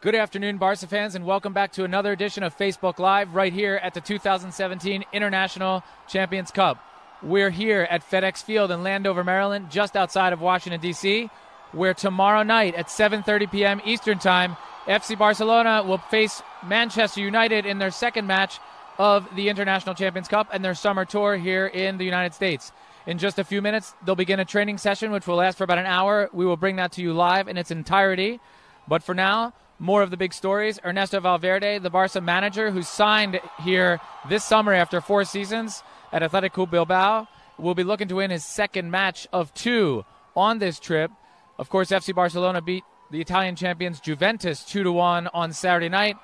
Good afternoon, Barca fans, and welcome back to another edition of Facebook Live right here at the 2017 International Champions Cup. We're here at FedEx Field in Landover, Maryland, just outside of Washington, D.C., where tomorrow night at 7:30 p.m. Eastern Time, FC Barcelona will face Manchester United in their second match of the International Champions Cup and their summer tour here in the United States. In just a few minutes, they'll begin a training session, which will last for about an hour. We will bring that to you live in its entirety. But for now, more of the big stories. Ernesto Valverde, the Barca manager, who signed here this summer after 4 seasons at Athletic Club Bilbao, will be looking to win his second match of 2 on this trip. Of course, FC Barcelona beat the Italian champions Juventus 2-1 on Saturday night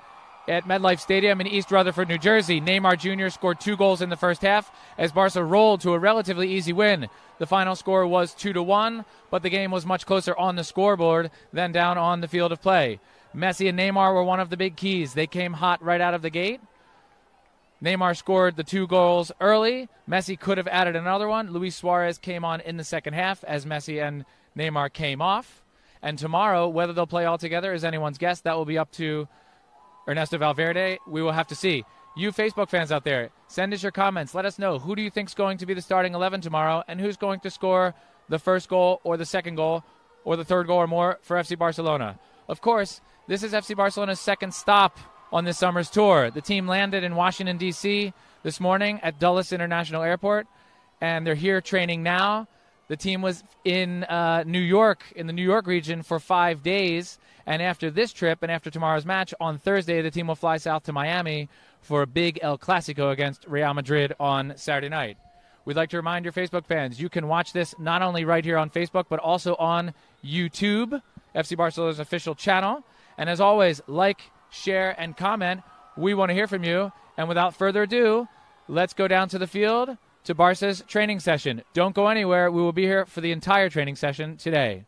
at MetLife Stadium in East Rutherford, New Jersey. Neymar Jr. scored 2 goals in the first half as Barca rolled to a relatively easy win. The final score was 2-1, but the game was much closer on the scoreboard than down on the field of play. Messi and Neymar were one of the big keys. They came hot right out of the gate. Neymar scored the 2 goals early. Messi could have added another one. Luis Suarez came on in the second half as Messi and Neymar came off. And tomorrow, whether they'll play all together is anyone's guess. That will be up to Ernesto Valverde. We will have to see. You Facebook fans out there, send us your comments. Let us know, who do you think is going to be the starting 11 tomorrow and who's going to score the first goal or the second goal or the third goal or more for FC Barcelona. Of course, this is FC Barcelona's second stop on this summer's tour. The team landed in Washington, D.C. this morning at Dulles International Airport, and they're here training now. The team was in New York, in the New York region, for 5 days. And after this trip and after tomorrow's match, on Thursday, the team will fly south to Miami for a big El Clasico against Real Madrid on Saturday night. We'd like to remind your Facebook fans, you can watch this not only right here on Facebook, but also on YouTube, FC Barcelona's official channel. And as always, like, share, and comment. We want to hear from you. And without further ado, let's go down to the field to Barca's training session. Don't go anywhere. We will be here for the entire training session today.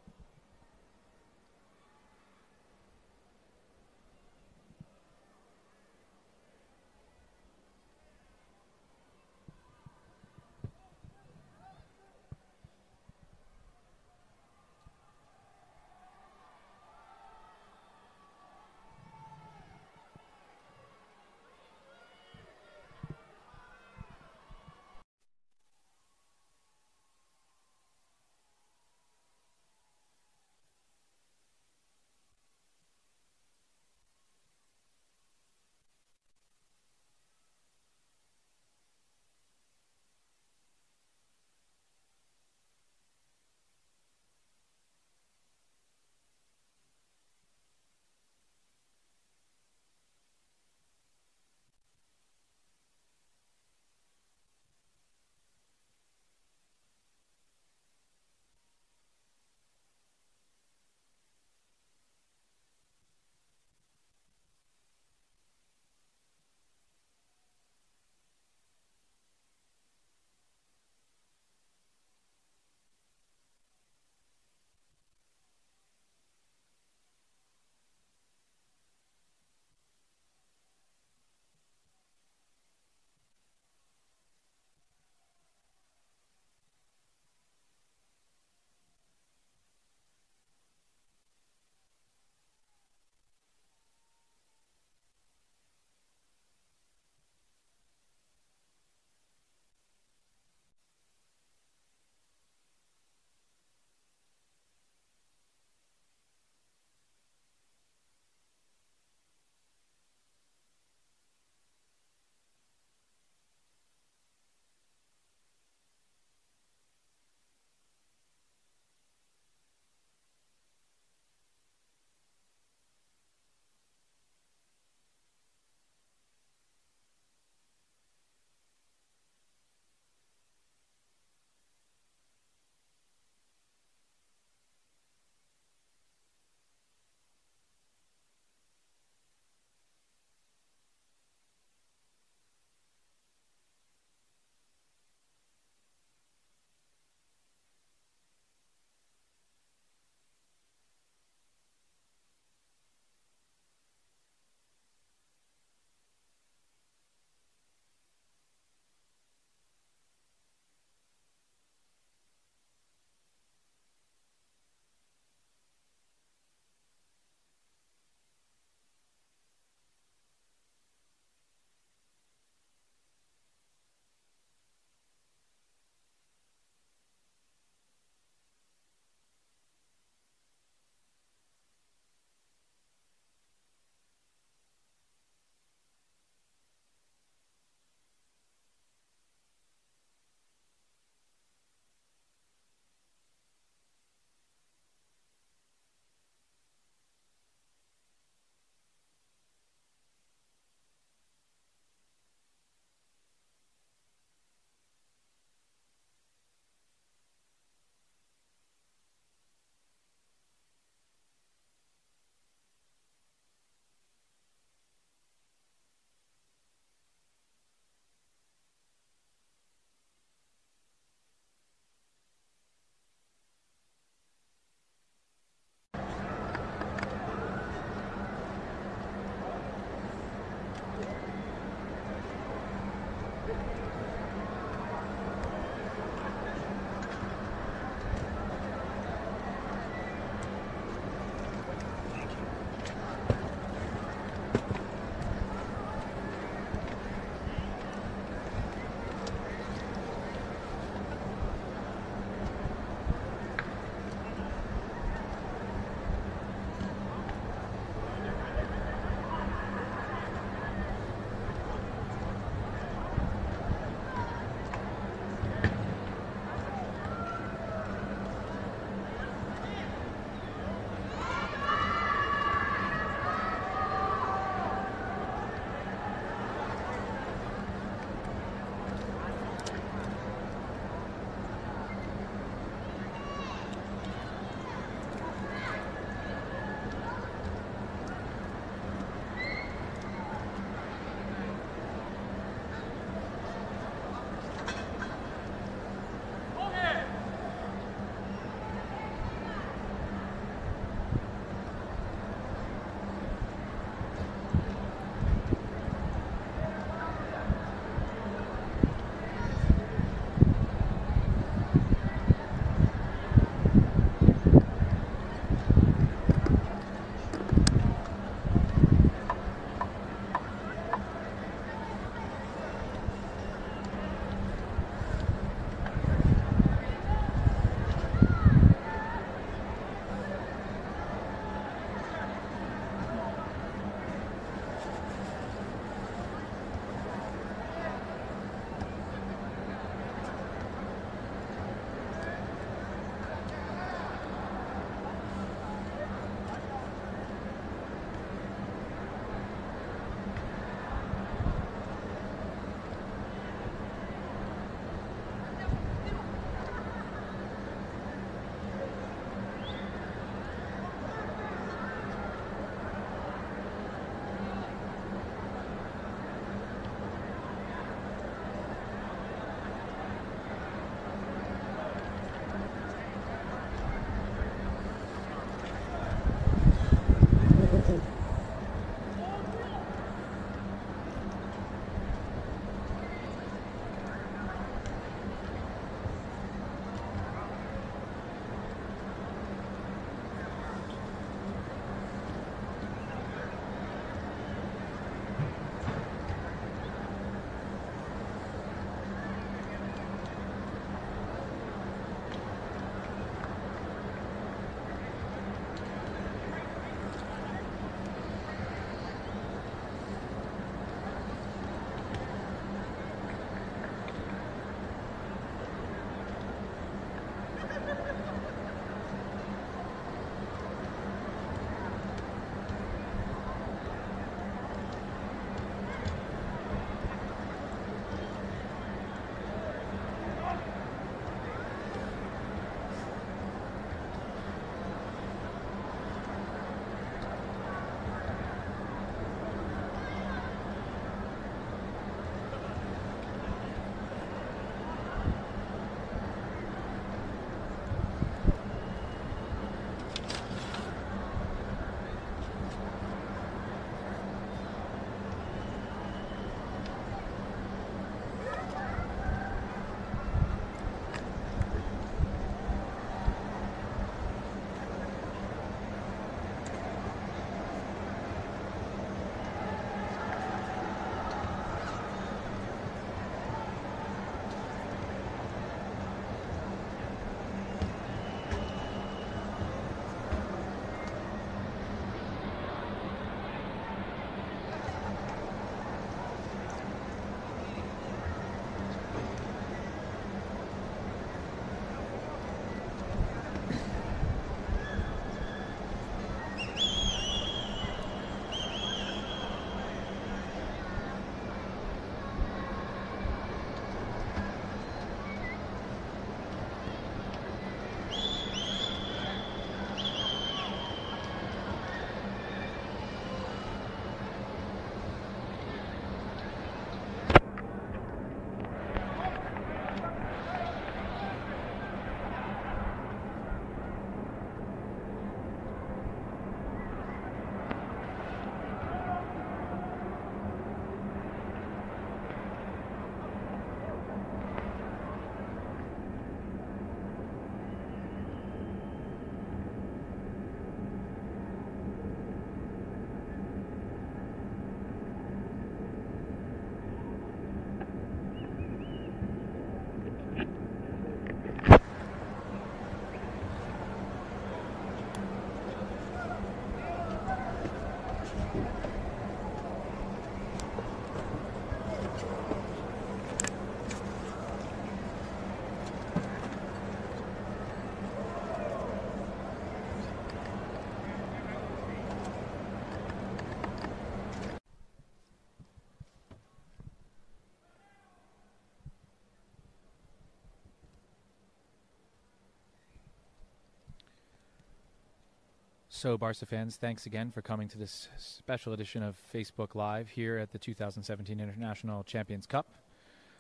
So, Barca fans, thanks again for coming to this special edition of Facebook Live here at the 2017 International Champions Cup.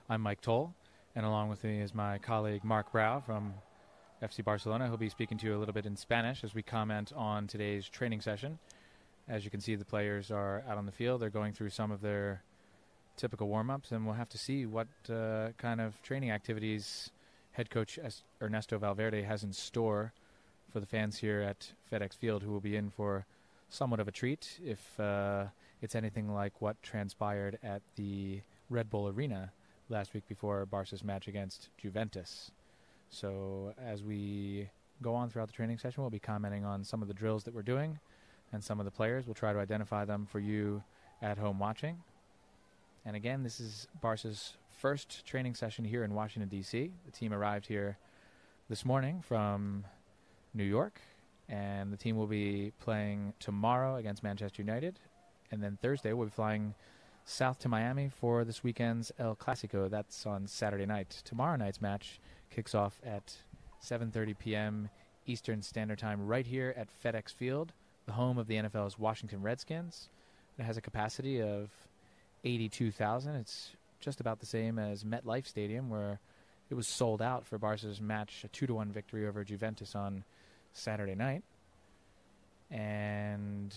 I'm Mike Toll, and along with me is my colleague Mark Brau from FC Barcelona. He'll be speaking to you a little bit in Spanish as we comment on today's training session. As you can see, the players are out on the field. They're going through some of their typical warm-ups, and we'll have to see what kind of training activities head coach Ernesto Valverde has in store for the fans here at FedEx Field, who will be in for somewhat of a treat if it's anything like what transpired at the Red Bull Arena last week before Barca's match against Juventus. So as we go on throughout the training session, we'll be commenting on some of the drills that we're doing and some of the players. We'll try to identify them for you at home watching. And again, this is Barca's first training session here in Washington, D.C. The team arrived here this morning from New York, and the team will be playing tomorrow against Manchester United, and then Thursday we'll be flying south to Miami for this weekend's El Clasico. That's on Saturday night. Tomorrow night's match kicks off at 7:30 p.m. Eastern Standard Time right here at FedEx Field, the home of the NFL's Washington Redskins. It has a capacity of 82,000. It's just about the same as MetLife Stadium, where it was sold out for Barca's match, a 2-1 victory over Juventus on Saturday night. And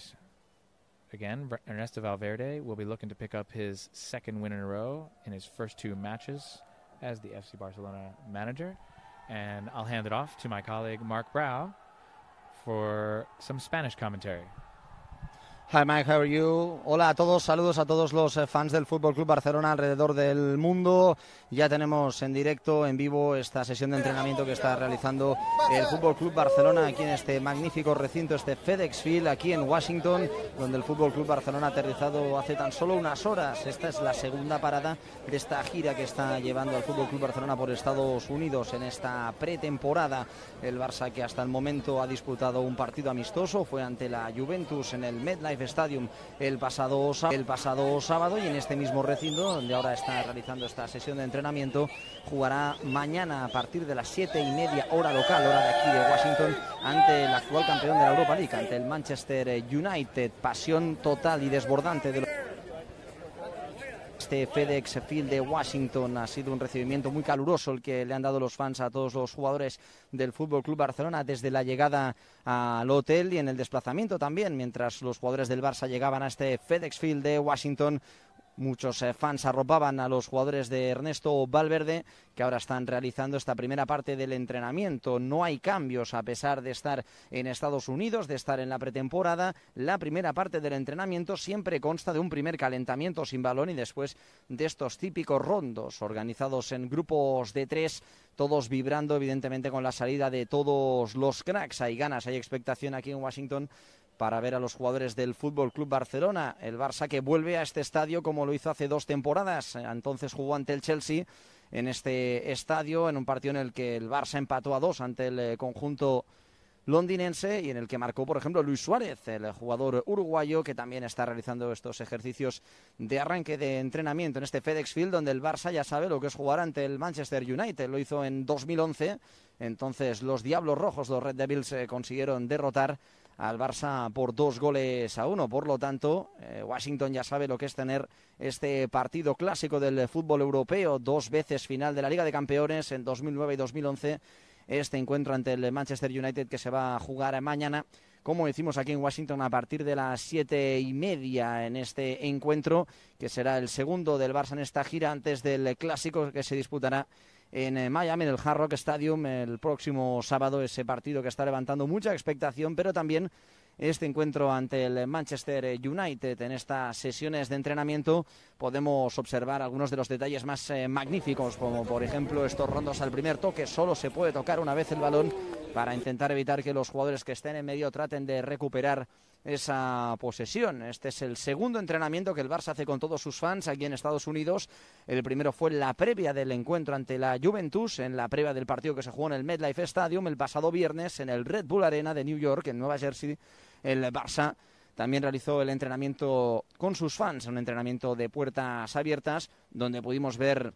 again, Ernesto Valverde will be looking to pick up his second win in a row in his first two matches as the FC Barcelona manager. And I'll hand it off to my colleague Mark Brau for some Spanish commentary. Hi Mike, how are you? Hola a todos, saludos a todos los fans del Fútbol Club Barcelona alrededor del mundo. Ya tenemos en directo, en vivo, esta sesión de entrenamiento que está realizando el Fútbol Club Barcelona aquí en este magnífico recinto, este FedEx Field, aquí en Washington, donde el Fútbol Club Barcelona ha aterrizado hace tan solo unas horas. Esta es la segunda parada de esta gira que está llevando el Fútbol Club Barcelona por Estados Unidos en esta pretemporada. El Barça, que hasta el momento ha disputado un partido amistoso, fue ante la Juventus en el MetLife Stadium el pasado sábado, y en este mismo recinto donde ahora está realizando esta sesión de entrenamiento jugará mañana a partir de las 7:30 hora local, hora de aquí de Washington, ante el actual campeón de la Europa League, ante el Manchester United. Pasión total y desbordante de este FedEx Field de Washington. Ha sido un recibimiento muy caluroso el que le han dado los fans a todos los jugadores del Fútbol Club Barcelona desde la llegada al hotel y en el desplazamiento también, mientras los jugadores del Barça llegaban a este FedEx Field de Washington. Muchos fans arropaban a los jugadores de Ernesto Valverde, que ahora están realizando esta primera parte del entrenamiento. No hay cambios a pesar de estar en Estados Unidos, de estar en la pretemporada. La primera parte del entrenamiento siempre consta de un primer calentamiento sin balón y después de estos típicos rondos organizados en grupos de 3, todos vibrando evidentemente con la salida de todos los cracks. Hay ganas, hay expectación aquí en Washington para ver a los jugadores del Fútbol Club Barcelona. El Barça que vuelve a este estadio como lo hizo hace 2 temporadas. Entonces jugó ante el Chelsea en este estadio, en un partido en el que el Barça empató a 2 ante el conjunto londinense y en el que marcó, por ejemplo, Luis Suarez, el jugador uruguayo, que también está realizando estos ejercicios de arranque de entrenamiento en este FedEx Field, donde el Barça ya sabe lo que es jugar ante el Manchester United. Lo hizo en 2011. Entonces los Diablos Rojos, los Red Devils, consiguieron derrotar al Barça por 2-1. Por lo tanto, Washington ya sabe lo que es tener este partido clásico del fútbol europeo, 2 veces final de la Liga de Campeones en 2009 y 2011. Este encuentro ante el Manchester United, que se va a jugar mañana, como decimos aquí en Washington, a partir de las 7:30 en este encuentro, que será el segundo del Barça en esta gira antes del clásico que se disputará en Miami, en el Hard Rock Stadium, el próximo sábado. Ese partido que está levantando mucha expectación, pero también este encuentro ante el Manchester United. En estas sesiones de entrenamiento podemos observar algunos de los detalles más magníficos, como por ejemplo estos rondos al primer toque. Solo se puede tocar una vez el balón para intentar evitar que los jugadores que estén en medio traten de recuperar esa posesión. Este es el segundo entrenamiento que el Barça hace con todos sus fans aquí en Estados Unidos. El primero fue en la previa del encuentro ante la Juventus, en la previa del partido que se jugó en el MetLife Stadium el pasado viernes en el Red Bull Arena de New York, en Nueva Jersey. El Barça también realizó el entrenamiento con sus fans, un entrenamiento de puertas abiertas, donde pudimos ver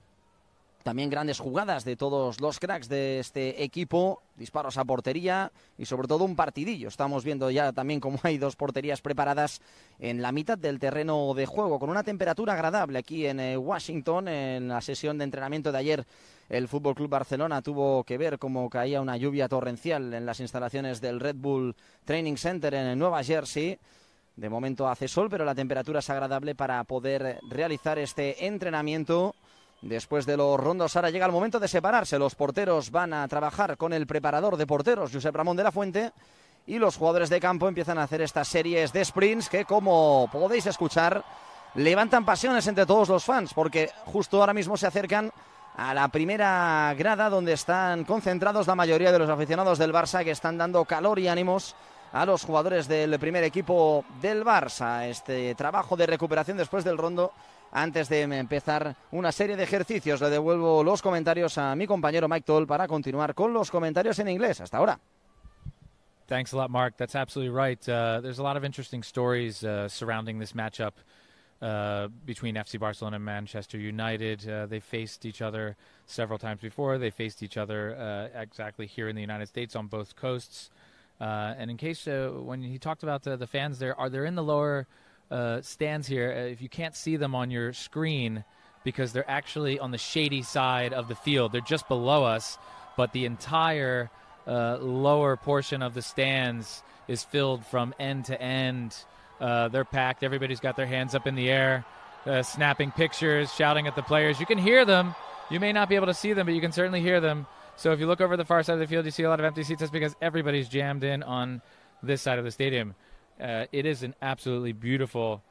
También grandes jugadas de todos los cracks de este equipo, disparos a portería y sobre todo un partidillo. Estamos viendo ya también cómo hay 2 porterías preparadas en la mitad del terreno de juego, con una temperatura agradable aquí en Washington. En la sesión de entrenamiento de ayer, el FC Barcelona tuvo que ver cómo caía una lluvia torrencial en las instalaciones del Red Bull Training Center en Nueva Jersey. De momento hace sol, pero la temperatura es agradable para poder realizar este entrenamiento. Después de los rondos, ahora llega el momento de separarse. Los porteros van a trabajar con el preparador de porteros, Josep Ramón de la Fuente, y los jugadores de campo empiezan a hacer estas series de sprints que, como podéis escuchar, levantan pasiones entre todos los fans, porque justo ahora mismo se acercan a la primera grada donde están concentrados la mayoría de los aficionados del Barça, que están dando calor y ánimos a los jugadores del primer equipo del Barça. Este trabajo de recuperación después del rondo, antes de empezar una serie de ejercicios. Le devuelvo los comentarios a mi compañero Mike Toll para continuar con los comentarios en inglés. Hasta ahora. Thanks a lot, Mark. That's absolutely right. There's a lot of interesting stories surrounding this matchup between FC Barcelona and Manchester United. They faced each other several times before. They faced each other exactly here in the United States on both coasts. And in case when he talked about the fans, they're in the lower stands here. If you can't see them on your screen, because they're actually on the shady side of the field. They're just below us, but the entire lower portion of the stands is filled from end to end. They're packed. Everybody's got their hands up in the air, snapping pictures, shouting at the players. You can hear them. You may not be able to see them, but you can certainly hear them. So if you look over the far side of the field, you see a lot of empty seats. That's because everybody's jammed in on this side of the stadium. It is an absolutely beautiful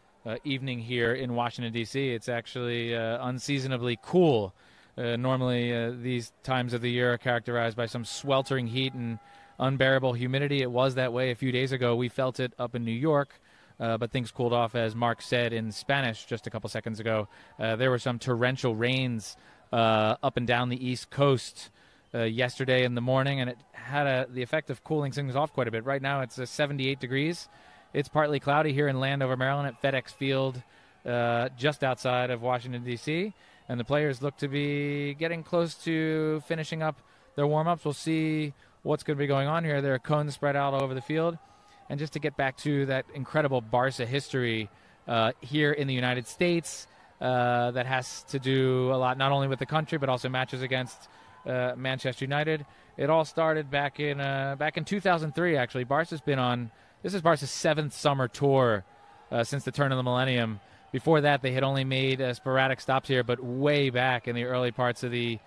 evening here in Washington, D.C. It's actually unseasonably cool. Normally, these times of the year are characterized by some sweltering heat and unbearable humidity. It was that way a few days ago. We felt it up in New York, but things cooled off, as Mark said in Spanish just a couple seconds ago. There were some torrential rains up and down the East Coast yesterday in the morning, and it had the effect of cooling things off quite a bit. Right now, it's 78 degrees. It's partly cloudy here in Landover, Maryland at FedEx Field, just outside of Washington, D.C., and the players look to be getting close to finishing up their warm-ups. We'll see what's going to be going on here. There are cones spread out all over the field. And just to get back to that incredible Barca history here in the United States, that has to do a lot not only with the country but also matches against Manchester United. It all started back in 2003, actually. Barca's been on... This is Barca's 7th summer tour since the turn of the millennium. Before that, they had only made sporadic stops here, but way back in the early parts of the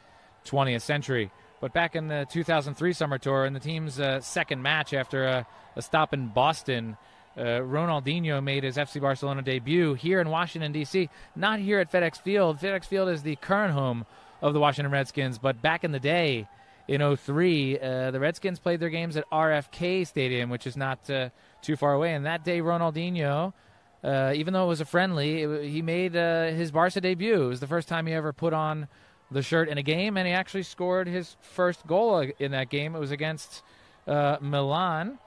20th century. But back in the 2003 summer tour, in the team's second match after a stop in Boston, Ronaldinho made his FC Barcelona debut here in Washington, D.C., not here at FedEx Field. FedEx Field is the current home of the Washington Redskins, but back in the day, in 2003, the Redskins played their games at RFK Stadium, which is not too far away. And that day, Ronaldinho, even though it was a friendly, he made his Barca debut. It was the first time he ever put on the shirt in a game, and he actually scored his first goal in that game. It was against Milan.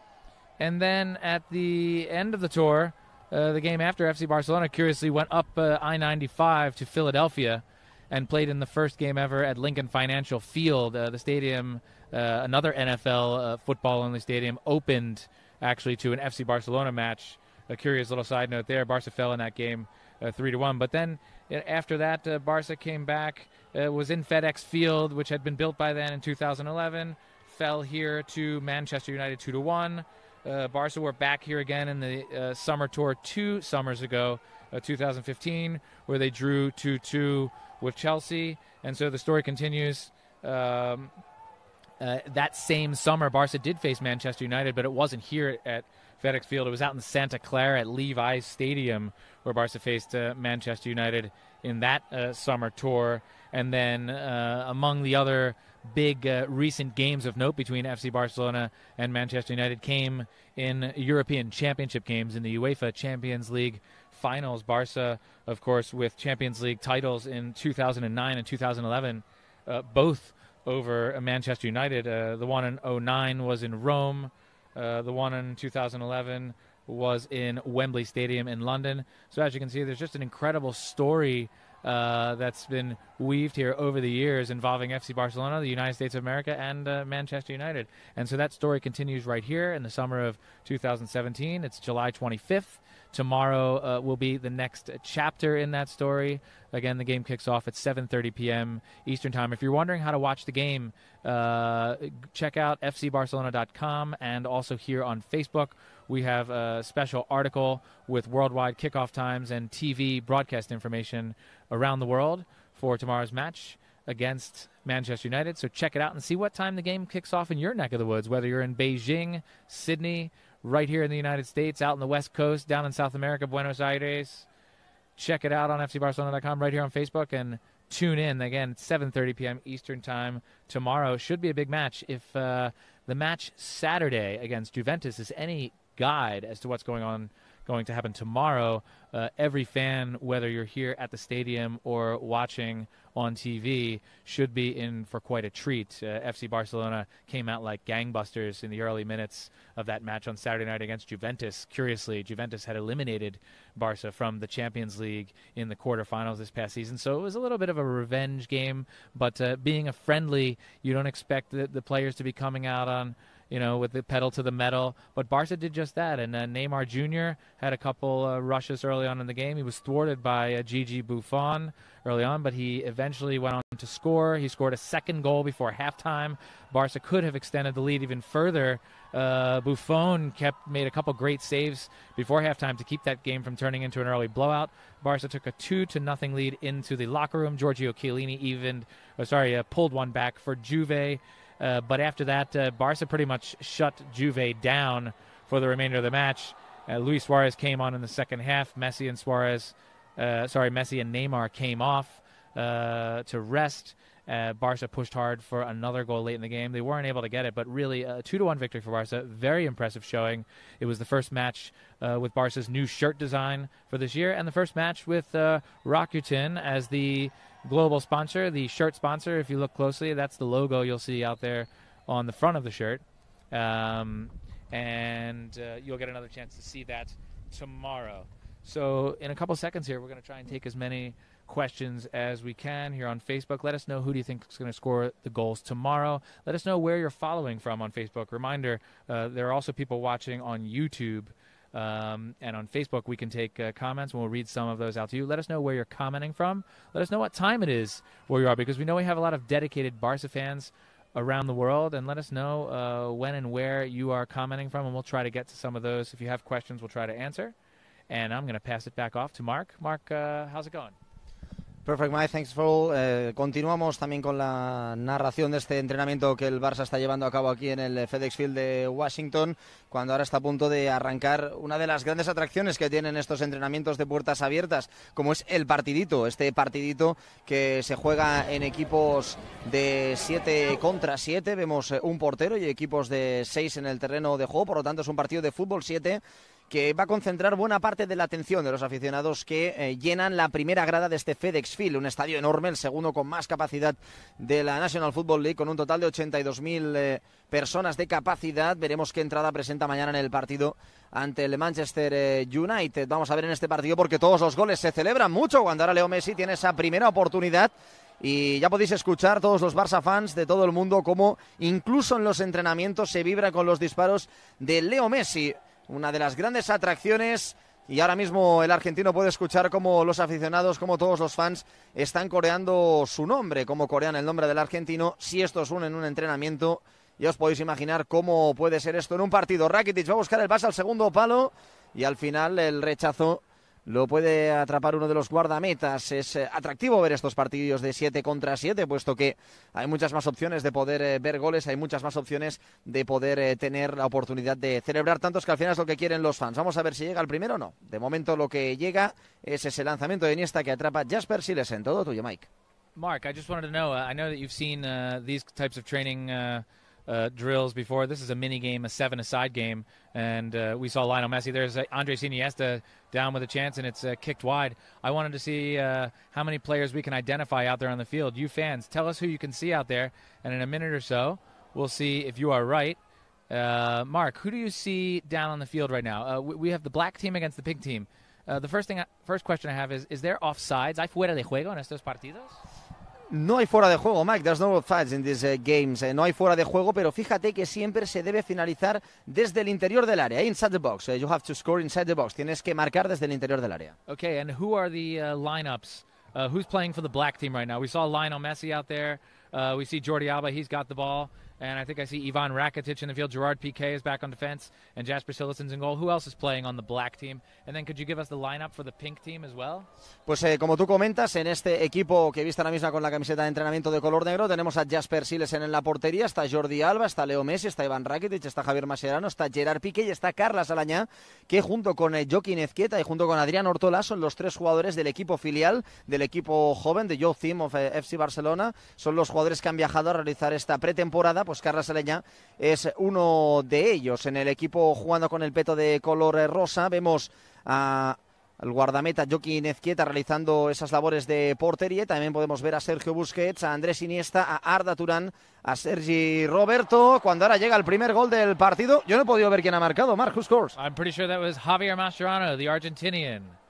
And then at the end of the tour, the game after, FC Barcelona curiously went up I-95 to Philadelphia and played in the first game ever at Lincoln Financial Field. The stadium, another NFL football-only stadium, opened actually to an FC Barcelona match. A curious little side note there. Barca fell in that game 3-1. But then after that, Barca came back, was in FedEx Field, which had been built by then in 2011, fell here to Manchester United 2-1. Barca were back here again in the summer tour 2 summers ago, 2015, where they drew 2-2 with Chelsea. And so the story continues. That same summer, Barca did face Manchester United, but it wasn't here at FedEx Field. It was out in Santa Clara at Levi's Stadium where Barca faced Manchester United in that summer tour. And then among the other big recent games of note between FC Barcelona and Manchester United came in European Championship games in the UEFA Champions League finals. Barca, of course, with Champions League titles in 2009 and 2011, both over Manchester United. The one in 2009 was in Rome. The one in 2011 was in Wembley Stadium in London. So as you can see, there's just an incredible story that's been weaved here over the years involving FC Barcelona, the United States of America, and Manchester United. And so that story continues right here in the summer of 2017. It's July 25th. Tomorrow will be the next chapter in that story. Again, the game kicks off at 7:30 p.m. Eastern Time. If you're wondering how to watch the game, check out fcbarcelona.com, and also here on Facebook. We have a special article with worldwide kickoff times and TV broadcast information around the world for tomorrow's match against Manchester United. So check it out and see what time the game kicks off in your neck of the woods, whether you're in Beijing, Sydney, right here in the United States, out in the West Coast, down in South America, Buenos Aires. Check it out on fcbarcelona.com right here on Facebook, and tune in. Again, it's 7:30 p.m. Eastern Time tomorrow. Should be a big match. If the match Saturday against Juventus is any guide as to what's going to happen tomorrow, every fan, whether you're here at the stadium or watching on TV, should be in for quite a treat. FC Barcelona came out like gangbusters in the early minutes of that match on Saturday night against Juventus. Curiously, Juventus had eliminated Barca from the Champions League in the quarterfinals this past season, so it was a little bit of a revenge game, but being a friendly, you don't expect the players to be coming out on, with the pedal to the metal. But Barca did just that, and Neymar Jr. had a couple rushes early on in the game. He was thwarted by Gigi Buffon early on, but he eventually went on to score. He scored a second goal before halftime. Barca could have extended the lead even further. Buffon made a couple great saves before halftime to keep that game from turning into an early blowout. Barca took a 2-0 lead into the locker room. Giorgio Chiellini pulled one back for Juve. But after that, Barca pretty much shut Juve down for the remainder of the match. Luis Suarez came on in the second half. Messi and Neymar came off to rest. Barca pushed hard for another goal late in the game. They weren't able to get it, but really a 2-1 victory for Barca. Very impressive showing. It was the first match with Barca's new shirt design for this year, and the first match with Rakuten as the global sponsor, the shirt sponsor. If you look closely, that's the logo you'll see out there on the front of the shirt. And you'll get another chance to see that tomorrow. So in a couple seconds here, we're going to try and take as many questions as we can here on Facebook. Let us know who do you think is going to score the goals tomorrow. Let us know where you're following from on Facebook. Reminder, there are also people watching on YouTube. And on Facebook, we can take comments, and we'll read some of those out to you. Let us know where you're commenting from. Let us know what time it is where you are, because we know we have a lot of dedicated Barca fans around the world. And let us know when and where you are commenting from, and we'll try to get to some of those. If you have questions, we'll try to answer. And I'm going to pass it back off to Mark. Mark, how's it going? Perfect, Mike. Thanks for all. Continuamos también con la narración de este entrenamiento que el Barça está llevando a cabo aquí en el FedEx Field de Washington, cuando ahora está a punto de arrancar una de las grandes atracciones que tienen estos entrenamientos de puertas abiertas, como es el partidito, este partidito que se juega en equipos de 7 contra 7. Vemos un portero y equipos de 6 en el terreno de juego, por lo tanto es un partido de fútbol 7 que va a concentrar buena parte de la atención de los aficionados que llenan la primera grada de este FedEx Field, un estadio enorme, el segundo con más capacidad de la National Football League, con un total de 82.000 personas de capacidad. Veremos qué entrada presenta mañana en el partido ante el Manchester United. Vamos a ver en este partido, porque todos los goles se celebran mucho cuando ahora Leo Messi tiene esa primera oportunidad. Y ya podéis escuchar todos los Barça fans de todo el mundo cómo incluso en los entrenamientos se vibra con los disparos de Leo Messi. Una de las grandes atracciones, y ahora mismo el argentino puede escuchar cómo los aficionados, cómo todos los fans están coreando su nombre, cómo corean el nombre del argentino. Si esto es en un entrenamiento, ya os podéis imaginar cómo puede ser esto en un partido. Rakitic va a buscar el pase al segundo palo y al final el rechazo lo puede atrapar uno de los guardametas. Es atractivo ver estos partidos de 7 contra 7, puesto que hay muchas más opciones de poder ver goles, hay muchas más opciones de poder tener la oportunidad de celebrar tantos, que al final es lo que quieren los fans. Vamos a ver si llega el primero o no. De momento lo que llega es ese lanzamiento de Iniesta que atrapa Jasper Silesen. Todo tuyo, Mike. Mark, I just wanted to know, I know that you've seen these types of training drills before. This is a mini game, a 7-a-side game, and we saw Lionel Messi. There's Andres Iniesta down with a chance, and it's kicked wide. I wanted to see how many players we can identify out there on the field. You fans, tell us who you can see out there, and in a minute or so, we'll see if you are right. Mark, who do you see down on the field right now? We have the black team against the pink team. The first question I have is there offsides? ¿Hay fuera de juego en estos partidos? No hay fuera de juego, Mike. There's no offsides in these games. No hay fuera de juego, pero fíjate que siempre se debe finalizar desde el interior del área. Inside the box. You have to score inside the box. Tienes que marcar desde el interior del área. Okay, and who are the lineups? Who's playing for the black team right now? We saw Lionel Messi out there. We see Jordi Alba. He's got the ball. And I think I see Ivan Rakitic in the field. Gerard Piqué is back on defense. And Jasper Cillessen's in goal. Who else is playing on the black team? And then could you give us the lineup for the pink team as well? Pues como tú comentas, en este equipo que viste ahora mismo con la camiseta de entrenamiento de color negro, tenemos a Jasper Cillesen en la portería, está Jordi Alba, está Leo Messi, está Ivan Rakitic, está Javier Mascherano, está Gerard Piqué y está Carles Alañá, que junto con Joaquín Ezquieta y junto con Adrián Ortolà son los tres jugadores del equipo filial, del equipo joven de Youth Team of FC Barcelona. Son los jugadores que han viajado a realizar esta pretemporada. Pues Carles Alañá es uno de ellos. En el equipo jugando con el peto de color rosa vemos al guardameta Joaquín Ezquieta realizando esas labores de portería. También podemos ver a Sergio Busquets, a Andrés Iniesta, a Arda Turán, a Sergi Roberto. Cuando ahora llega el primer gol del partido, yo no he podido ver quién ha marcado. Mark, who scores? I'm pretty sure that was Javier Mascherano, the Argentinian.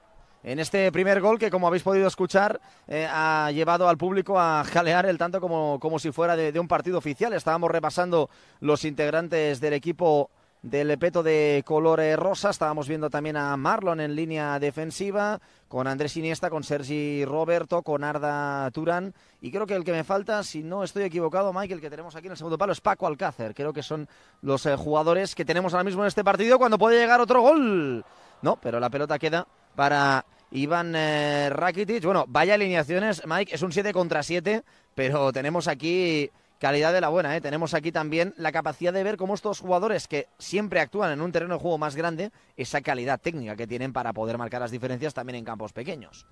En este primer gol que, como habéis podido escuchar, ha llevado al público a jalear el tanto como si fuera de un partido oficial. Estábamos repasando los integrantes del equipo del peto de color rosa. Estábamos viendo también a Marlon en línea defensiva, con Andrés Iniesta, con Sergi Roberto, con Arda Turán. Y creo que el que me falta, si no estoy equivocado, Mike, el que tenemos aquí en el segundo palo es Paco Alcácer. Creo que son los jugadores que tenemos ahora mismo en este partido cuando puede llegar otro gol. No, pero la pelota queda para Ivan Rakitic. Bueno, vaya alineaciones, Mike, es un 7 contra 7, pero tenemos aquí calidad de la buena, ¿eh? Tenemos aquí también la capacidad de ver cómo estos jugadores que siempre actúan en un terreno de juego más grande, esa calidad técnica que tienen para poder marcar las diferencias también en campos pequeños.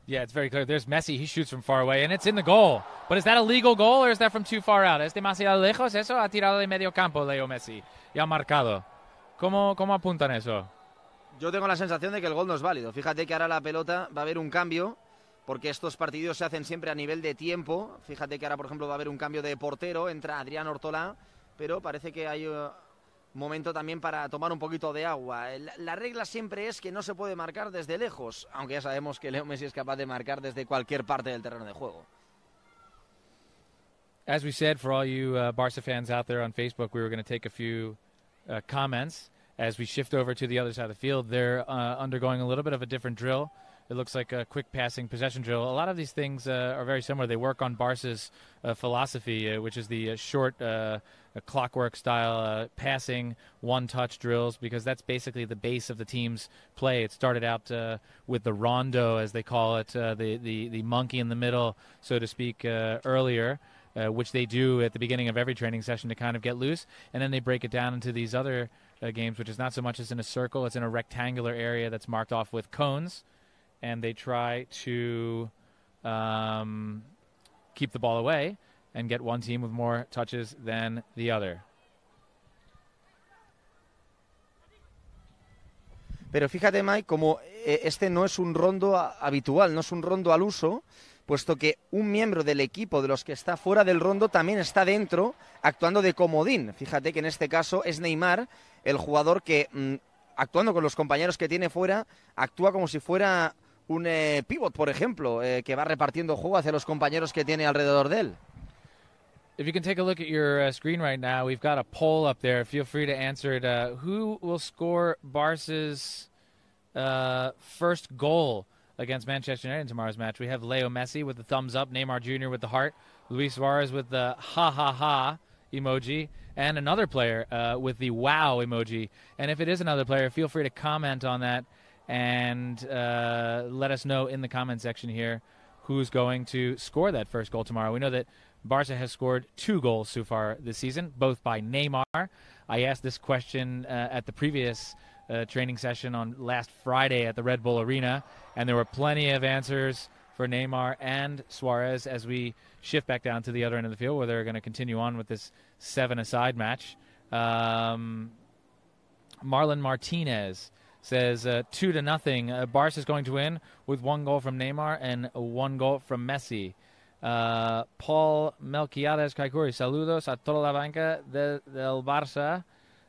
Yeah, it's very clear. There's Messi. He shoots from far away, and it's in the goal. But is that a legal goal, or is that from too far out? ¿Es demasiado lejos eso? Ha tirado de medio campo Leo Messi y ha marcado. ¿Cómo apuntan eso? Yo tengo la sensación de que el gol no es válido. Fíjate que ahora la pelota va a haber un cambio, porque estos partidos se hacen siempre a nivel de tiempo. Fíjate que ahora, por ejemplo, va a haber un cambio de portero, entra Adrián Ortolà, pero parece que hay momento también para tomar un poquito de agua. La regla siempre es que no se puede marcar desde lejos, aunque ya sabemos que Leo Messi es capaz de marcar desde cualquier parte del terreno de juego. As we said, for all you Barca fans out there on Facebook, we were going to take a few comments. As we shift over to the other side of the field, they're undergoing a little bit of a different drill. It looks like a quick passing possession drill. A lot of these things are very similar. They work on Barca's philosophy, which is the short clockwork style passing, one-touch drills, because that's basically the base of the team's play. It started out with the rondo, as they call it, the monkey in the middle, so to speak, earlier. Which they do at the beginning of every training session to kind of get loose, and then they break it down into these other games, which is not so much as in a circle, it's in a rectangular area that's marked off with cones, and they try to keep the ball away and get one team with more touches than the other. Pero fíjate, Mike, como este no es un rondo habitual, no es un rondo al uso, puesto que un miembro del equipo de los que está fuera del rondo también está dentro actuando de comodín. Fíjate que en este caso es Neymar, el jugador que, actuando con los compañeros que tiene fuera, actúa como si fuera un pivot, por ejemplo, que va repartiendo juego hacia los compañeros que tiene alrededor de él. If you can take a look at your screen right now, we've got a poll up there. Feel free to answer it. Who will score Barca's first goal against Manchester United in tomorrow's match? We have Leo Messi with the thumbs up, Neymar Jr. with the heart, Luis Suarez with the ha-ha-ha emoji, and another player with the wow emoji. And if it is another player, feel free to comment on that and let us know in the comment section here who's going to score that first goal tomorrow. We know that Barca has scored 2 goals so far this season, both by Neymar. I asked this question at the previous training session on last Friday at the Red Bull Arena, and there were plenty of answers for Neymar and Suarez as we shift back down to the other end of the field where they're going to continue on with this 7-a-side match. Marlon Martinez says 2-0. Barca is going to win with 1 goal from Neymar and 1 goal from Messi. Paul Melquiades Caicuri, saludos a toda la banca del Barça.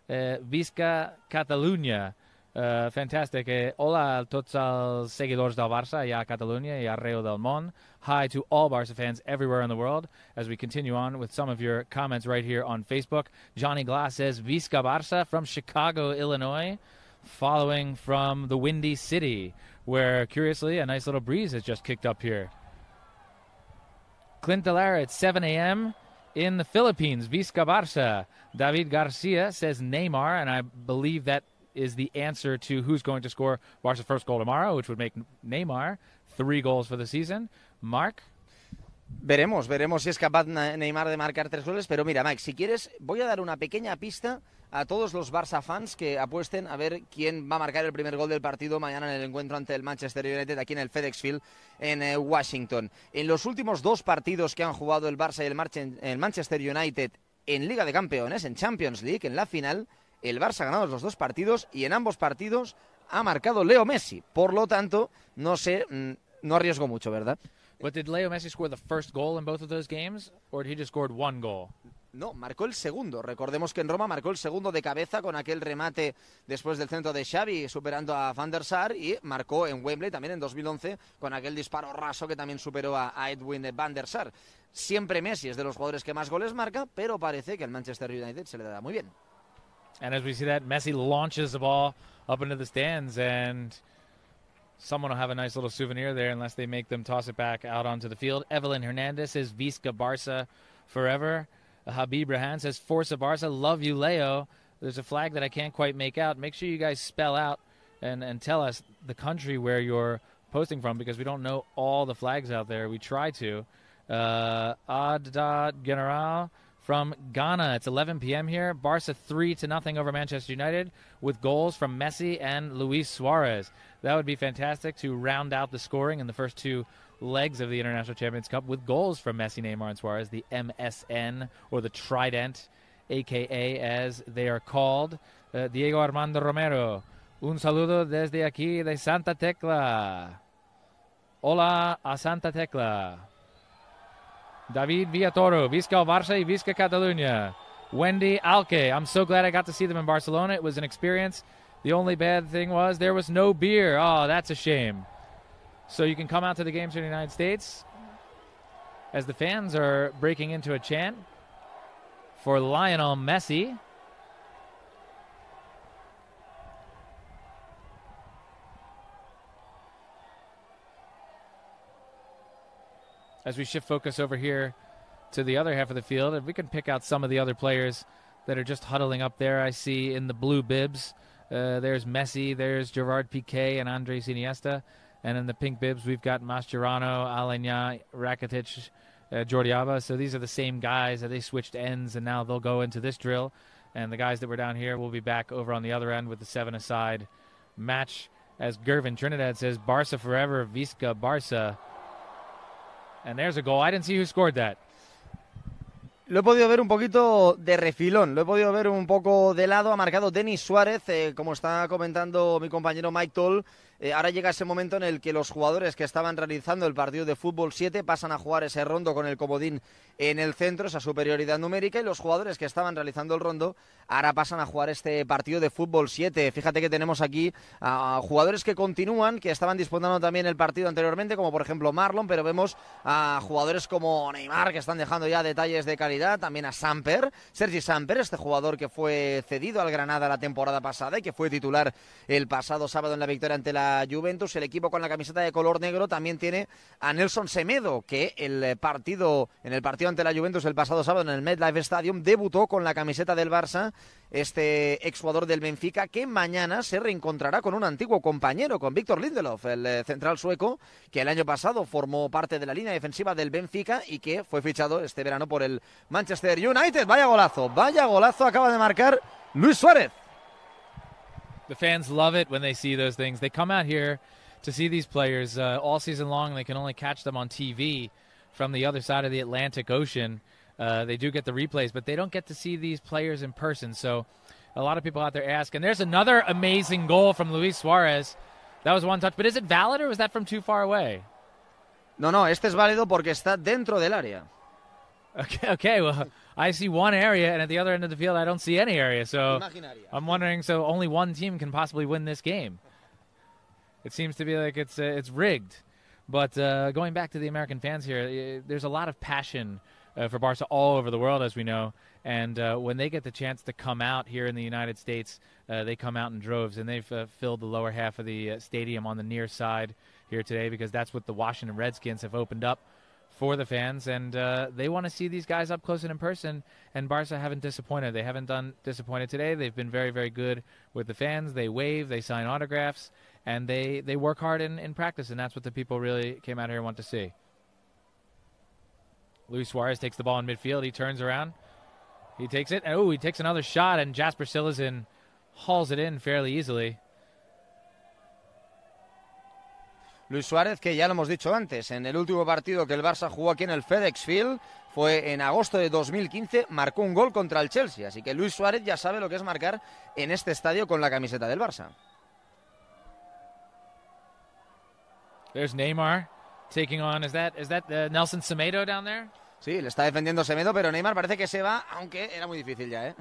Visca Catalunya. Fantastic. Hola a tots els seguidors del Barça, a Catalunya y arreu del món. Hi to all Barça fans everywhere in the world as we continue on with some of your comments right here on Facebook. Johnny Glass says, Visca Barça from Chicago, Illinois, following from the Windy City, where, curiously, a nice little breeze has just kicked up here. Clint Delara at 7 a.m. in the Philippines, Visca Barça. David Garcia says Neymar, and I believe that is the answer to who's going to score Barca's first goal tomorrow, which would make Neymar 3 goals for the season. Mark? Veremos si es capaz Neymar de marcar 3 goles, pero mira, Mike, si quieres, voy a dar una pequeña pista a todos los Barça fans que apuesten a ver quién va a marcar el primer gol del partido mañana en el encuentro ante el Manchester United aquí en el FedEx Field en Washington. En los últimos 2 partidos que han jugado el Barça y el Manchester United en Liga de Campeones, en Champions League, en la final, el Barça ha ganado los 2 partidos y en ambos partidos ha marcado Leo Messi. Por lo tanto, no sé, no arriesgo mucho, ¿verdad? But did Leo Messi score the first goal in both of those games, or did he just scored 1 goal? No, marcó el segundo. Recordemos que en Roma marcó el segundo de cabeza con aquel remate después del centro de Xavi superando a Van der Sar, y marcó en Wembley también en 2011 con aquel disparo raso que también superó a Edwin Van der Sar. Siempre Messi es de los jugadores que más goles marca, pero parece que al Manchester United se le da muy bien. And as we see that, Messi launches the ball up into the stands, and someone will have a nice little souvenir there unless they make them toss it back out onto the field. Evelyn Hernandez says, Visca Barça forever. Habib Rahan says, Forza Barça, love you, Leo. There's a flag that I can't quite make out. Make sure you guys spell out and tell us the country where you're posting from, because we don't know all the flags out there. We try to. Adad General from Ghana. It's 11 p.m. here. Barca 3-0 over Manchester United with goals from Messi and Luis Suarez. That would be fantastic to round out the scoring in the first 2 legs of the International Champions Cup with goals from Messi, Neymar, and Suarez, the MSN, or the Trident, a.k.a. as they are called. Diego Armando Romero, un saludo desde aquí de Santa Tecla. Hola a Santa Tecla. David Villatoro, Visca Barça y Visca Catalunya. Wendy Alque, I'm so glad I got to see them in Barcelona. It was an experience. The only bad thing was there was no beer. Oh, that's a shame. So you can come out to the games in the United States as the fans are breaking into a chant for Lionel Messi. As we shift focus over here to the other half of the field, if we can pick out some of the other players that are just huddling up there. I see in the blue bibs, there's Messi, there's Gerard Piqué and Andres Iniesta. And in the pink bibs, we've got Mascherano, Alenya, Rakitic, Jordi Alba. So these are the same guys. They switched ends, and now they'll go into this drill. And the guys that were down here will be back over on the other end with the 7-a-side match. As Gervin Trinidad says, Barça forever, Visca Barça. And there's a goal. I didn't see who scored that. Lo he podido ver un poquito de refilón, lo he podido ver un poco de lado. Ha marcado Denis Suárez, como está comentando mi compañero Mike Toll. Ahora llega ese momento en el que los jugadores que estaban realizando el partido de fútbol 7 pasan a jugar ese rondo con el comodín en el centro, esa superioridad numérica, y los jugadores que estaban realizando el rondo ahora pasan a jugar este partido de fútbol 7. Fíjate que tenemos aquí a jugadores que continúan, que estaban disputando también el partido anteriormente, como por ejemplo Marlon, pero vemos a jugadores como Neymar que están dejando ya detalles de calidad, también a Samper, Sergi Samper, este jugador que fue cedido al Granada la temporada pasada y que fue titular el pasado sábado en la victoria ante la Juventus. El equipo con la camiseta de color negro también tiene a Nelson Semedo, que en el partido ante la Juventus el pasado sábado en el MetLife Stadium debutó con la camiseta del Barça, este exjugador del Benfica, que mañana se reencontrará con un antiguo compañero, con Victor Lindelof, el central sueco, que el año pasado formó parte de la línea defensiva del Benfica y que fue fichado este verano por el Manchester United. Vaya golazo acaba de marcar Luis Suárez. The fans love it when they see those things. They come out here to see these players all season long. They can only catch them on TV from the other side of the Atlantic Ocean. They do get the replays, but they don't get to see these players in person. So a lot of people out there ask. And there's another amazing goal from Luis Suarez. That was one touch. But is it valid or was that from too far away? No, este es válido porque está dentro del área. Okay, well, I see one area, and at the other end of the field, I don't see any area. So I'm wondering, so only one team can possibly win this game. It seems to be like it's rigged. But going back to the American fans here, there's a lot of passion for Barca all over the world, as we know. And when they get the chance to come out here in the United States, they come out in droves. And they've filled the lower half of the stadium on the near side here today, because that's what the Washington Redskins have opened up for the fans, and they want to see these guys up close and in person, and Barca haven't disappointed. They haven't disappointed today. They've been very, very good with the fans. They wave, they sign autographs, and they work hard in practice, and that's what the people really came out here and want to see. Luis Suarez takes the ball in midfield. He turns around. He takes it. Oh, he takes another shot, and Jasper Cillessen hauls it in fairly easily. Luis Suárez, que ya lo hemos dicho antes, en el último partido que el Barça jugó aquí en el FedEx Field, fue en agosto de 2015, marcó un gol contra el Chelsea. Así que Luis Suárez ya sabe lo que es marcar en este estadio con la camiseta del Barça. There's Neymar taking on, is that Nelson Semedo down there? Sí, le está defendiendo Semedo, pero Neymar parece que se va, aunque era muy difícil ya, ¿eh?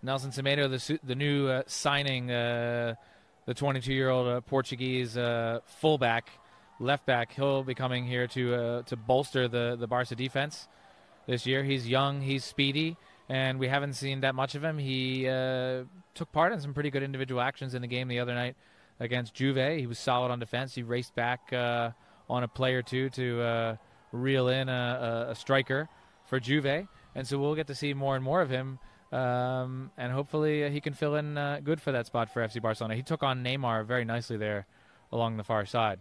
Nelson Semedo, the new signing, the 22-year-old Portuguese fullback, left back. He'll be coming here to bolster the Barca defense this year. He's young, he's speedy, and we haven't seen that much of him. He took part in some pretty good individual actions in the game the other night against Juve. He was solid on defense. He raced back on a play or two to reel in a striker for Juve, and so we'll get to see more and more of him. And hopefully he can fill in good for that spot for FC Barcelona. He took on Neymar very nicely there along the far side.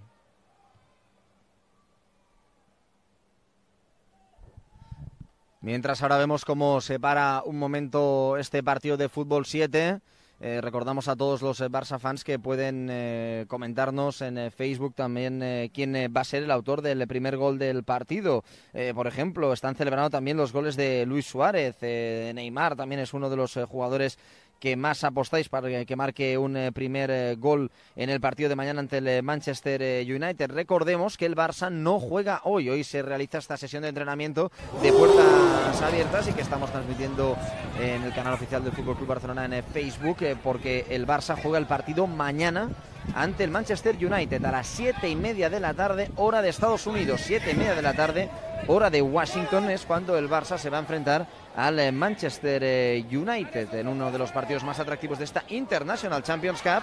Mientras ahora vemos cómo se para un momento este partido de fútbol 7. Recordamos a todos los Barça fans que pueden comentarnos en Facebook también quién va a ser el autor del primer gol del partido. Por ejemplo, están celebrando también los goles de Luis Suárez. Neymar también es uno de los jugadores que más apostáis para que marque un primer gol en el partido de mañana ante el Manchester United. Recordemos que el Barça no juega hoy. Hoy se realiza esta sesión de entrenamiento de puertas abiertas y que estamos transmitiendo en el canal oficial del FC Barcelona en Facebook, porque el Barça juega el partido mañana ante el Manchester United a las 7:30 de la tarde, hora de Estados Unidos. 7:30 de la tarde, hora de Washington, es cuando el Barça se va a enfrentar al Manchester United en uno de los partidos más atractivos de esta International Champions Cup,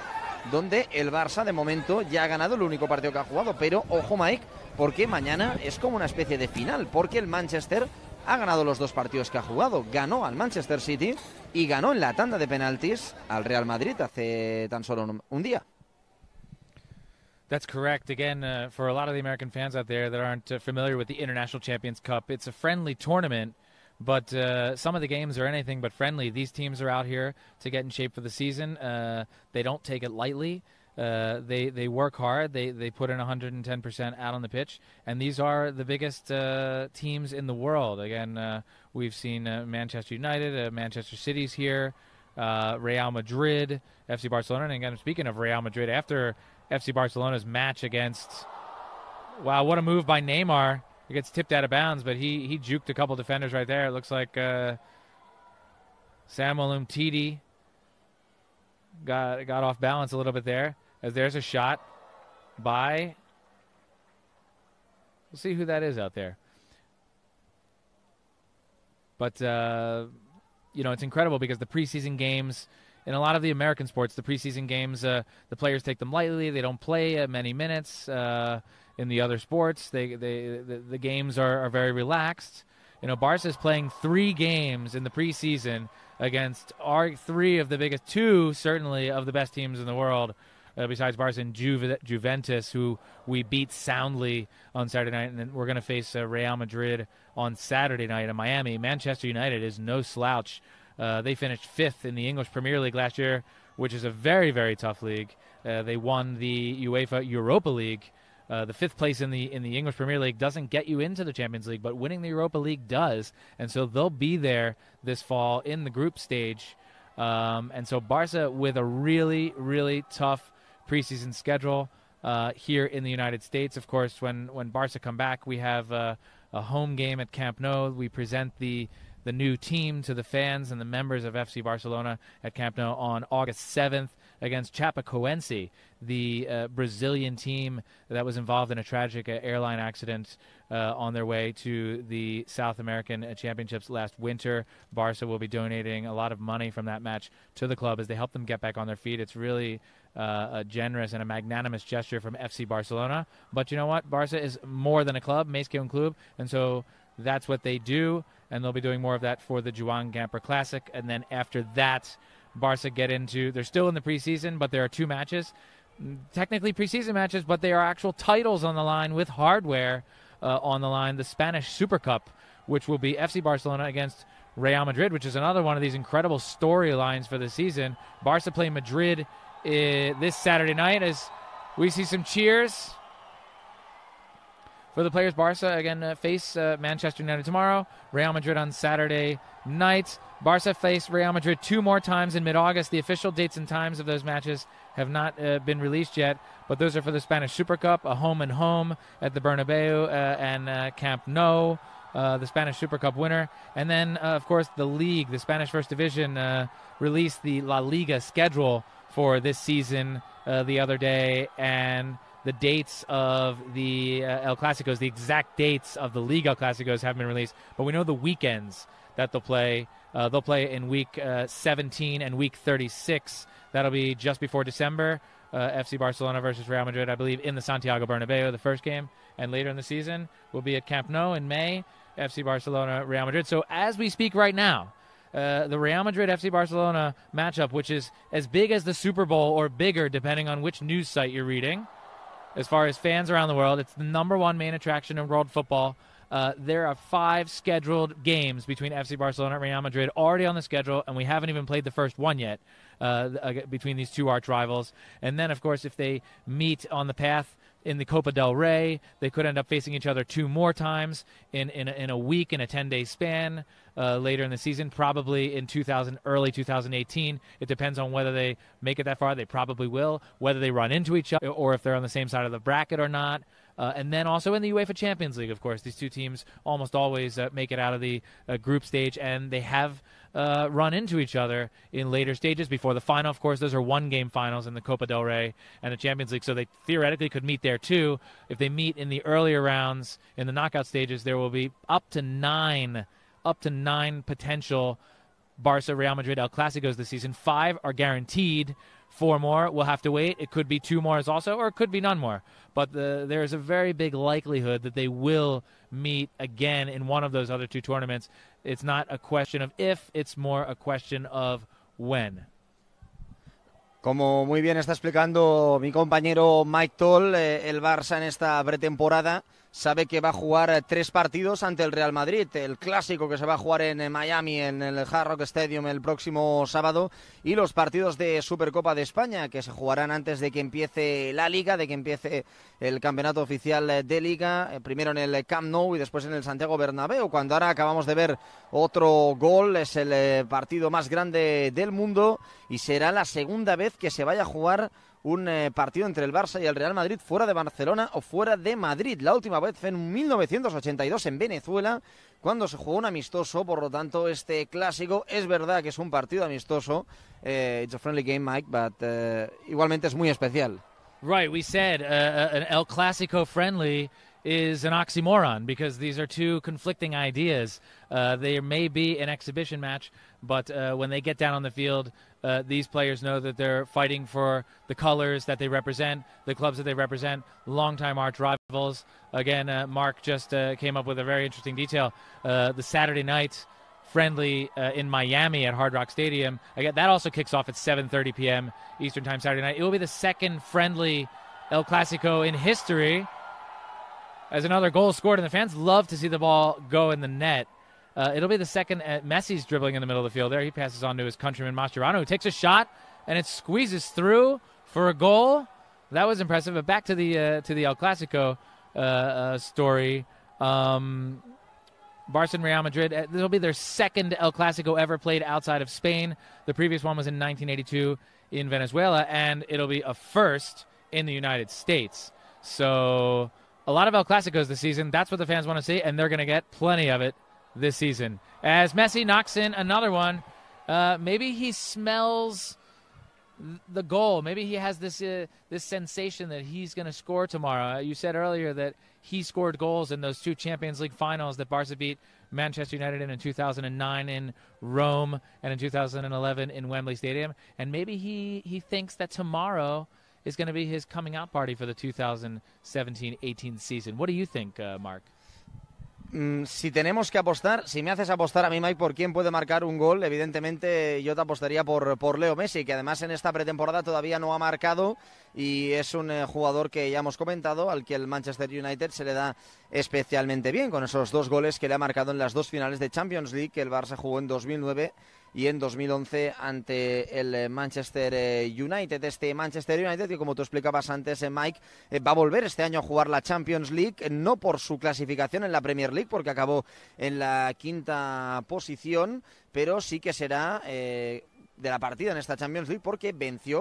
donde el Barça de momento ya ha ganado el único partido que ha jugado. Pero ojo, Mike, porque mañana es como una especie de final, porque el Manchester ha ganado los dos partidos que ha jugado. Ganó al Manchester City y ganó en la tanda de penaltis al Real Madrid hace tan solo un día. That's correct. Again, for a lot of the American fans out there that aren't familiar with the International Champions Cup, it's a friendly tournament, but some of the games are anything but friendly. These teams are out here to get in shape for the season. They don't take it lightly. They work hard. They put in 110% out on the pitch, and these are the biggest teams in the world. Again, we've seen Manchester United, Manchester City's here, Real Madrid, FC Barcelona. And again, speaking of Real Madrid, after FC Barcelona's match against, wow, what a move by Neymar. It gets tipped out of bounds, but he juked a couple defenders right there. It looks like Samuel Umtiti got off balance a little bit there, as there's a shot by, we'll see who that is out there. But, it's incredible because the preseason games, in a lot of the American sports, the preseason games, the players take them lightly. They don't play many minutes. In the other sports, the games are very relaxed. Barca is playing 3 games in the preseason against three of the biggest, 2 certainly of the best teams in the world, besides Barca and Juventus, who we beat soundly on Saturday night. And then we're going to face Real Madrid on Saturday night in Miami. Manchester United is no slouch. They finished 5th in the English Premier League last year, which is a very, very tough league. They won the UEFA Europa League. The 5th place in the English Premier League doesn't get you into the Champions League, but winning the Europa League does. And so they'll be there this fall in the group stage. And so Barca with a really, really tough preseason schedule here in the United States. Of course, when Barca come back, we have a home game at Camp Nou. We present the new team to the fans and the members of FC Barcelona at Camp Nou on August 7th against Chapecoense, the Brazilian team that was involved in a tragic airline accident on their way to the South American Championships last winter. Barca will be donating a lot of money from that match to the club as they help them get back on their feet. It's really a generous and a magnanimous gesture from FC Barcelona. But you know what? Barca is more than a club, més que un club, and so that's what they do, and they'll be doing more of that for the Joan Gamper Classic. And then after that, Barca get into, they're still in the preseason, but there are two matches, technically preseason matches, but they are actual titles on the line with hardware on the line. The Spanish Super Cup, which will be FC Barcelona against Real Madrid, which is another one of these incredible storylines for the season. Barca play Madrid this Saturday night as we see some cheers for the players. Barca again face Manchester United tomorrow. Real Madrid on Saturday night. Barca face Real Madrid two more times in mid-August. The official dates and times of those matches have not been released yet, but those are for the Spanish Super Cup, a home-and-home at the Bernabeu and Camp Nou, the Spanish Super Cup winner. And then, of course, the league, the Spanish First Division, released the La Liga schedule for this season the other day, and the dates of the El Clásicos, the exact dates of the Liga El Clásicos haven't been released, but we know the weekends that they'll play. They'll play in week 17 and week 36. That'll be just before December. FC Barcelona versus Real Madrid, I believe, in the Santiago Bernabeu, the first game. And later in the season, we'll be at Camp Nou in May, FC Barcelona, Real Madrid. So as we speak right now, the Real Madrid-FC Barcelona matchup, which is as big as the Super Bowl or bigger, depending on which news site you're reading, as far as fans around the world, it's the number one main attraction in world football. There are 5 scheduled games between FC Barcelona and Real Madrid already on the schedule, and we haven't even played the first one yet between these two arch rivals. And then, of course, if they meet on the path in the Copa del Rey, they could end up facing each other 2 more times in a week, in a 10-day span later in the season, probably in early 2018. It depends on whether they make it that far. They probably will, whether they run into each other or if they're on the same side of the bracket or not. And then also in the UEFA Champions League, of course, these two teams almost always make it out of the group stage, and they have run into each other in later stages before the final. Of course, those are one-game finals in the Copa del Rey and the Champions League, so they theoretically could meet there too. If they meet in the earlier rounds in the knockout stages, there will be up to nine potential Barca-Real Madrid El Clásicos this season. 5 are guaranteed. 4 more will have to wait. It could be 2 more also, or it could be none more. But there's a very big likelihood that they will meet again in one of those other 2 tournaments. It's not a question of if, it's more a question of when. Como muy bien está explicando mi compañero Mike Toll, el Barça en esta pretemporada sabe que va a jugar 3 partidos ante el Real Madrid, el clásico que se va a jugar en Miami, en el Hard Rock Stadium el próximo sábado, y los partidos de Supercopa de España que se jugarán antes de que empiece la Liga, de que empiece el campeonato oficial de Liga, primero en el Camp Nou y después en el Santiago Bernabéu. Cuando ahora acabamos de ver otro gol, es el partido más grande del mundo y será la segunda vez que se vaya a jugar un partido entre el Barça y el Real Madrid fuera de Barcelona o fuera de Madrid. La última vez fue en 1982 en Venezuela, cuando se jugó un amistoso. Por lo tanto, este clásico es verdad que es un partido amistoso. It's a friendly game, Mike, but igualmente es muy especial. Right, we said an El Clásico friendly is an oxymoron because these are 2 conflicting ideas. There may be an exhibition match, but when they get down on the field, these players know that they're fighting for the colors that they represent, the clubs that they represent, longtime arch rivals. Again, Mark just came up with a very interesting detail. The Saturday night friendly in Miami at Hard Rock Stadium, again, that also kicks off at 7:30 p.m. Eastern Time Saturday night. It will be the second friendly El Clásico in history, as another goal scored, and the fans love to see the ball go in the net. It'll be the second. Messi's dribbling in the middle of the field there. He passes on to his countryman Mascherano, who takes a shot, and it squeezes through for a goal. That was impressive. But back to the El Clásico story. Barca and Real Madrid, this will be their second El Clásico ever played outside of Spain. The previous one was in 1982 in Venezuela, and it'll be a first in the United States. So a lot of El Clásicos this season. That's what the fans want to see, and they're going to get plenty of it this season. As Messi knocks in another one, maybe he smells the goal. Maybe he has this sensation that he's going to score tomorrow. You said earlier that he scored goals in those 2 Champions League finals that Barca beat Manchester United in 2009 in Rome and in 2011 in Wembley Stadium. And maybe he thinks that tomorrow is going to be his coming out party for the 2017-18 season. What do you think, Mark? Si tenemos que apostar, si me haces apostar a mí, Mike, por quién puede marcar un gol, evidentemente yo te apostaría por Leo Messi, que además en esta pretemporada todavía no ha marcado y es un jugador que ya hemos comentado, al que el Manchester United se le da especialmente bien, con esos 2 goles que le ha marcado en las 2 finales de Champions League que el Barça jugó en 2009 y en 2011 ante el Manchester United. Este Manchester United, que como tú explicabas antes, Mike, va a volver este año a jugar la Champions League, no por su clasificación en la Premier League, porque acabó en la 5ª posición, pero sí que será de la partida en esta Champions League porque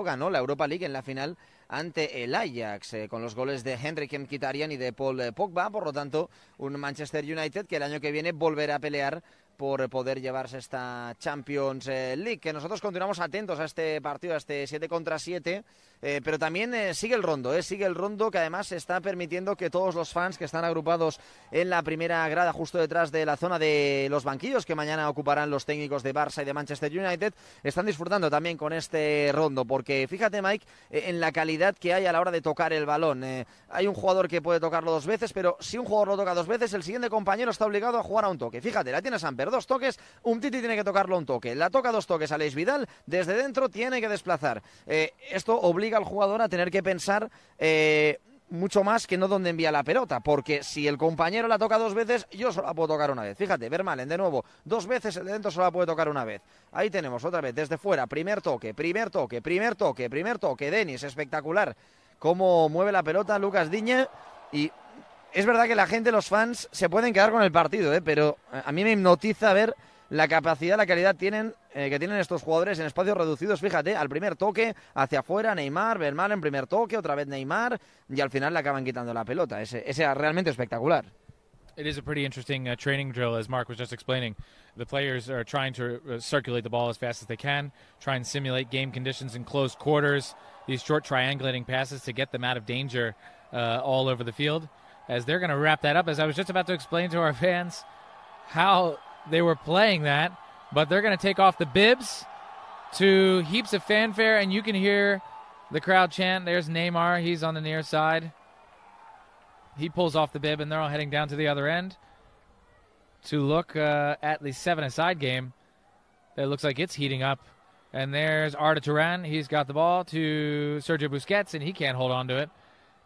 ganó la Europa League en la final ante el Ajax, con los goles de Henrik Mkhitaryan y de Paul Pogba. Por lo tanto, un Manchester United que el año que viene volverá a pelear por poder llevarse esta Champions League. Que nosotros continuamos atentos a este partido, a este 7 contra 7, pero también sigue el rondo, que además está permitiendo que todos los fans que están agrupados en la primera grada, justo detrás de la zona de los banquillos que mañana ocuparán los técnicos de Barça y de Manchester United, están disfrutando también con este rondo, porque fíjate, Mike, en la calidad que hay a la hora de tocar el balón. Hay un jugador que puede tocarlo 2 veces, pero si un jugador lo toca 2 veces, el siguiente compañero está obligado a jugar a un toque. Fíjate, la tiene Samper, 2 toques, Umtiti tiene que tocarlo un toque, la toca 2 toques Aleix Vidal, desde dentro tiene que desplazar. Esto obliga al jugador a tener que pensar mucho más que no dónde envía la pelota, porque si el compañero la toca 2 veces, yo solo la puedo tocar una vez. Fíjate, Vermaelen de nuevo, 2 veces, el de dentro solo la puede tocar una vez. Ahí tenemos otra vez, desde fuera, primer toque, Denis, espectacular cómo mueve la pelota Lucas Digne. Y es verdad que la gente, los fans, se pueden quedar con el partido, pero a mí me hipnotiza ver la capacidad, la calidad que tienen estos jugadores en espacios reducidos. Fíjate, al primer toque, hacia afuera, Neymar, Vermaelen, primer toque, otra vez Neymar, y al final le acaban quitando la pelota. Ese realmente espectacular. It is a pretty interesting training drill, as Mark was just explaining. The players are trying to circulate the ball as fast as they can, try and simulate game conditions in close quarters, these short triangulating passes to get them out of danger all over the field. As they're going to wrap that up, as I was just about to explain to our fans how they were playing that, but they're going to take off the bibs to heaps of fanfare, and you can hear the crowd chant. There's Neymar. He's on the near side. He pulls off the bib, and they're all heading down to the other end to look at the 7-a-side game. It looks like it's heating up. And there's Arda Turan. He's got the ball to Sergio Busquets, and he can't hold on to it.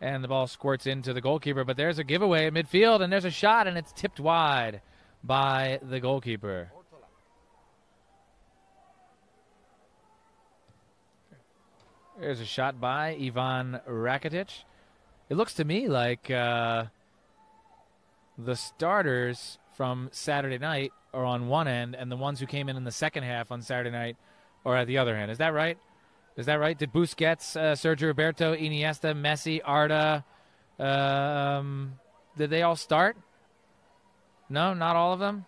And the ball squirts into the goalkeeper. But there's a giveaway at midfield, and there's a shot, and it's tipped wide by the goalkeeper. There's a shot by Ivan Rakitic. It looks to me like the starters from Saturday night are on one end, and the ones who came in the second half on Saturday night are at the other end. Is that right? Did Busquets, Sergio Roberto, Iniesta, Messi, Arda, did they all start? No, not all of them?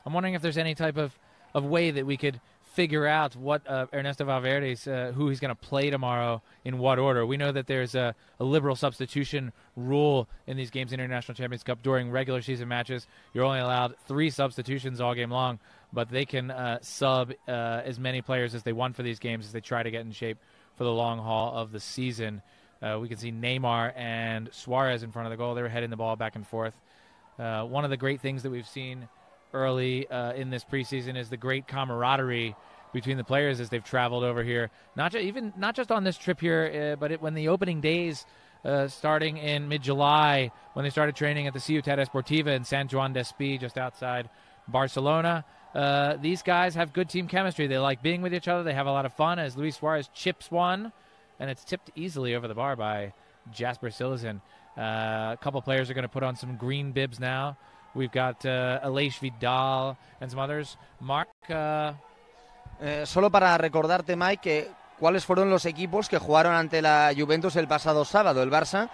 I'm wondering if there's any type of way that we could figure out what Ernesto Valverde's, who he's going to play tomorrow in what order. We know that there's a liberal substitution rule in these games in International Champions Cup. During regular season matches, you're only allowed 3 substitutions all game long, but they can sub as many players as they want for these games as they try to get in shape for the long haul of the season. We can see Neymar and Suarez in front of the goal. They were heading the ball back and forth. One of the great things that we've seen early in this preseason is the great camaraderie between the players as they've traveled over here. Not just on this trip here, but when the opening days, starting in mid-July, when they started training at the Ciutat Esportiva in San Juan d'Espí, just outside Barcelona. These guys have good team chemistry. They like being with each other. They have a lot of fun as Luis Suarez chips one, and it's tipped easily over the bar by Jasper Cillessen. A couple players are going to put on some green bibs now. We've got Aleix Vidal and some others. Mark. Solo para recordarte, Mike, cuáles fueron los equipos que jugaron ante la Juventus el pasado sábado. El Barça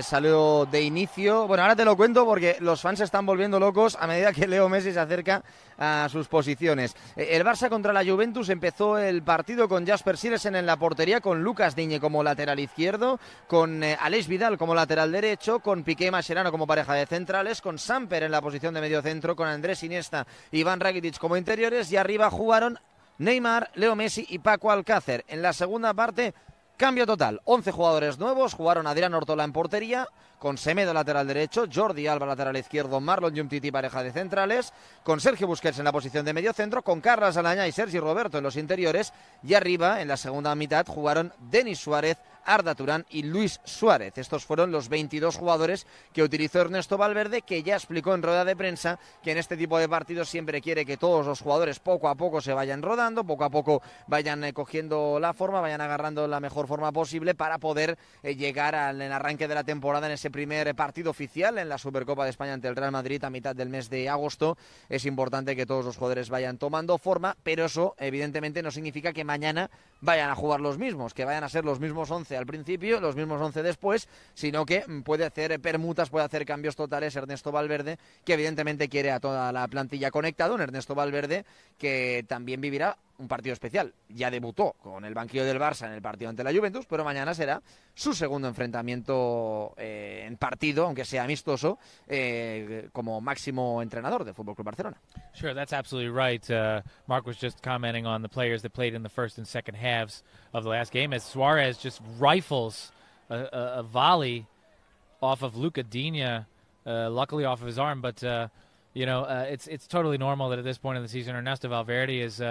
salió de inicio. Bueno, ahora te lo cuento porque los fans se están volviendo locos a medida que Leo Messi se acerca a sus posiciones. El Barça contra la Juventus empezó el partido con Jasper Silesen en la portería, con Lucas Digne como lateral izquierdo, con Aleix Vidal como lateral derecho, con Piqué y Mascherano como pareja de centrales, con Samper en la posición de medio centro, con Andrés Iniesta y Iván Rakitic como interiores, y arriba jugaron Neymar, Leo Messi y Paco Alcácer. En la segunda parte, cambio total, 11 jugadores nuevos, jugaron Adrián Ortola en portería, con Semedo lateral derecho, Jordi Alba lateral izquierdo, Marlon Umtiti pareja de centrales, con Sergio Busquets en la posición de medio centro, con Carlos Alañá y Sergi Roberto en los interiores, y arriba, en la segunda mitad, jugaron Denis Suárez, Arda Turán y Luis Suárez. Estos fueron los 22 jugadores que utilizó Ernesto Valverde, que ya explicó en rueda de prensa que en este tipo de partidos siempre quiere que todos los jugadores poco a poco se vayan rodando, poco a poco vayan cogiendo la forma, vayan agarrando la mejor forma posible para poder llegar al arranque de la temporada en ese primer partido oficial en la Supercopa de España ante el Real Madrid a mitad del mes de agosto. Es importante que todos los jugadores vayan tomando forma, pero eso evidentemente no significa que mañana vayan a jugar los mismos, que vayan a ser los mismos 11 al principio, los mismos 11 después, sino que puede hacer permutas, puede hacer cambios totales Ernesto Valverde, que evidentemente quiere a toda la plantilla conectado. Un Ernesto Valverde que también vivirá un partido especial. Ya debutó con el banquillo del Barça en el partido ante la Juventus, pero mañana será su segundo enfrentamiento en partido, aunque sea amistoso, como máximo entrenador del FC Barcelona. Sure, that's absolutely right. Mark was just commenting on the players that played in the first and second halves of the last game as Suarez just rifles a volley off of Luca Digne, luckily off of his arm, but it's totally normal that at this point in the season Ernesto Valverde is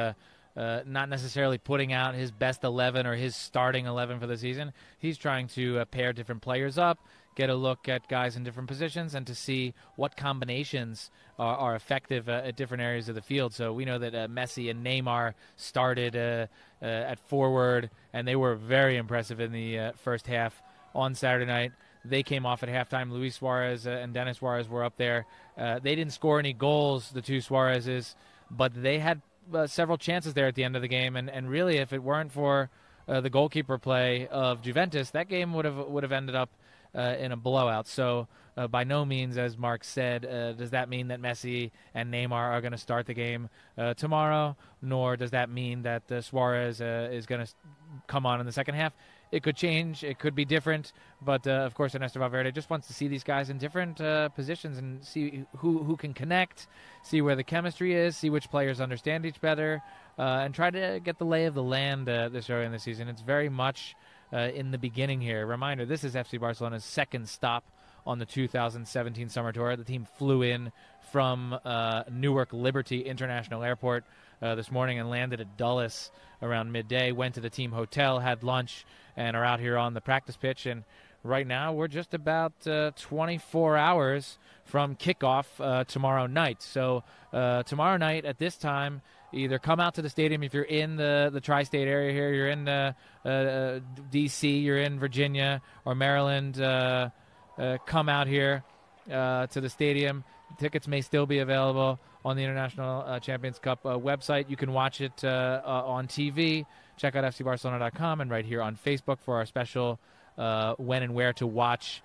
not necessarily putting out his best 11 or his starting 11 for the season. He's trying to pair different players up, get a look at guys in different positions, and to see what combinations are effective at different areas of the field. So we know that Messi and Neymar started at forward, and they were very impressive in the first half on Saturday night. They came off at halftime. Luis Suarez and Denis Suarez were up there. They didn't score any goals, the two Suarezes, but they had several chances there at the end of the game, and really, if it weren't for the goalkeeper play of Juventus, that game would have ended up in a blowout. So by no means, as Mark said, does that mean that Messi and Neymar are going to start the game tomorrow, nor does that mean that Suarez is going to come on in the second half. It could change. It could be different. But, of course, Ernesto Valverde just wants to see these guys in different positions and see who can connect, see where the chemistry is, see which players understand each better, and try to get the lay of the land this early in the season. It's very much in the beginning here. Reminder, this is FC Barcelona's second stop on the 2017 summer tour. The team flew in from Newark Liberty International Airport this morning and landed at Dulles around midday, went to the team hotel, had lunch, and are out here on the practice pitch. And right now we're just about 24 hours from kickoff tomorrow night. So tomorrow night at this time, either come out to the stadium if you're in the tri-state area here, you're in D.C., you're in Virginia or Maryland, come out here to the stadium. Tickets may still be available on the International Champions Cup website. You can watch it on TV. Check out fcbarcelona.com and right here on Facebook for our special when and where to watch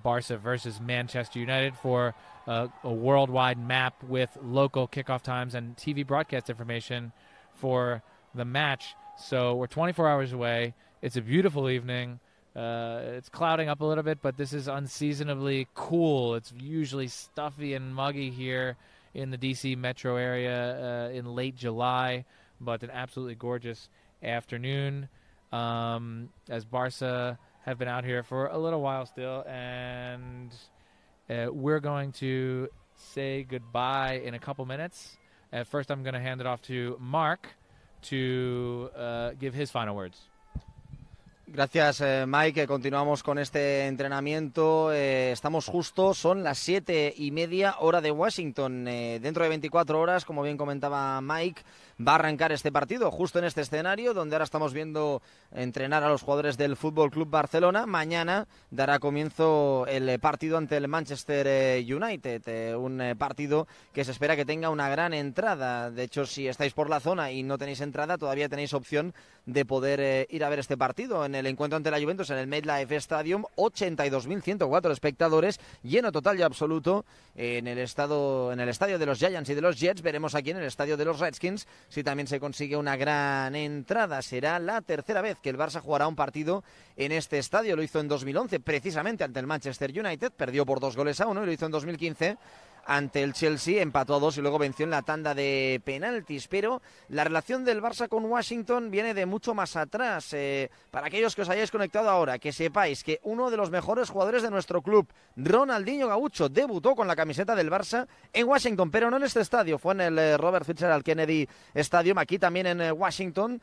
Barca versus Manchester United for a worldwide map with local kickoff times and TV broadcast information for the match. So we're 24 hours away. It's a beautiful evening. It's clouding up a little bit, but this is unseasonably cool. It's usually stuffy and muggy here in the D.C. metro area in late July, but an absolutely gorgeous afternoon as Barca have been out here for a little while still, and we're going to say goodbye in a couple minutes. First, I'm going to hand it off to Mark to give his final words. Gracias, Mike. Continuamos con este entrenamiento. Estamos justo, son las 7:30 hora de Washington. Dentro de 24 horas, como bien comentaba Mike, va a arrancar este partido justo en este escenario donde ahora estamos viendo entrenar a los jugadores del Fútbol Club Barcelona. Mañana dará comienzo el partido ante el Manchester United, un partido que se espera que tenga una gran entrada. De hecho, si estáis por la zona y no tenéis entrada, todavía tenéis opción de poder ir a ver este partido en el encuentro ante la Juventus en el MetLife Stadium, 82.104 espectadores, lleno total y absoluto en el estadio de los Giants y de los Jets. Veremos aquí en el estadio de los Redskins si también se consigue una gran entrada. Será la tercera vez que el Barça jugará un partido en este estadio. Lo hizo en 2011 precisamente ante el Manchester United, perdió por 2-1, y lo hizo en 2015 ante el Chelsea, empató a 2 y luego venció en la tanda de penaltis. Pero la relación del Barça con Washington viene de mucho más atrás. Para aquellos que os hayáis conectado ahora, que sepáis que uno de los mejores jugadores de nuestro club, Ronaldinho Gaucho, debutó con la camiseta del Barça en Washington, pero no en este estadio, fue en el Robert Fitzgerald Kennedy Stadium, aquí también en Washington.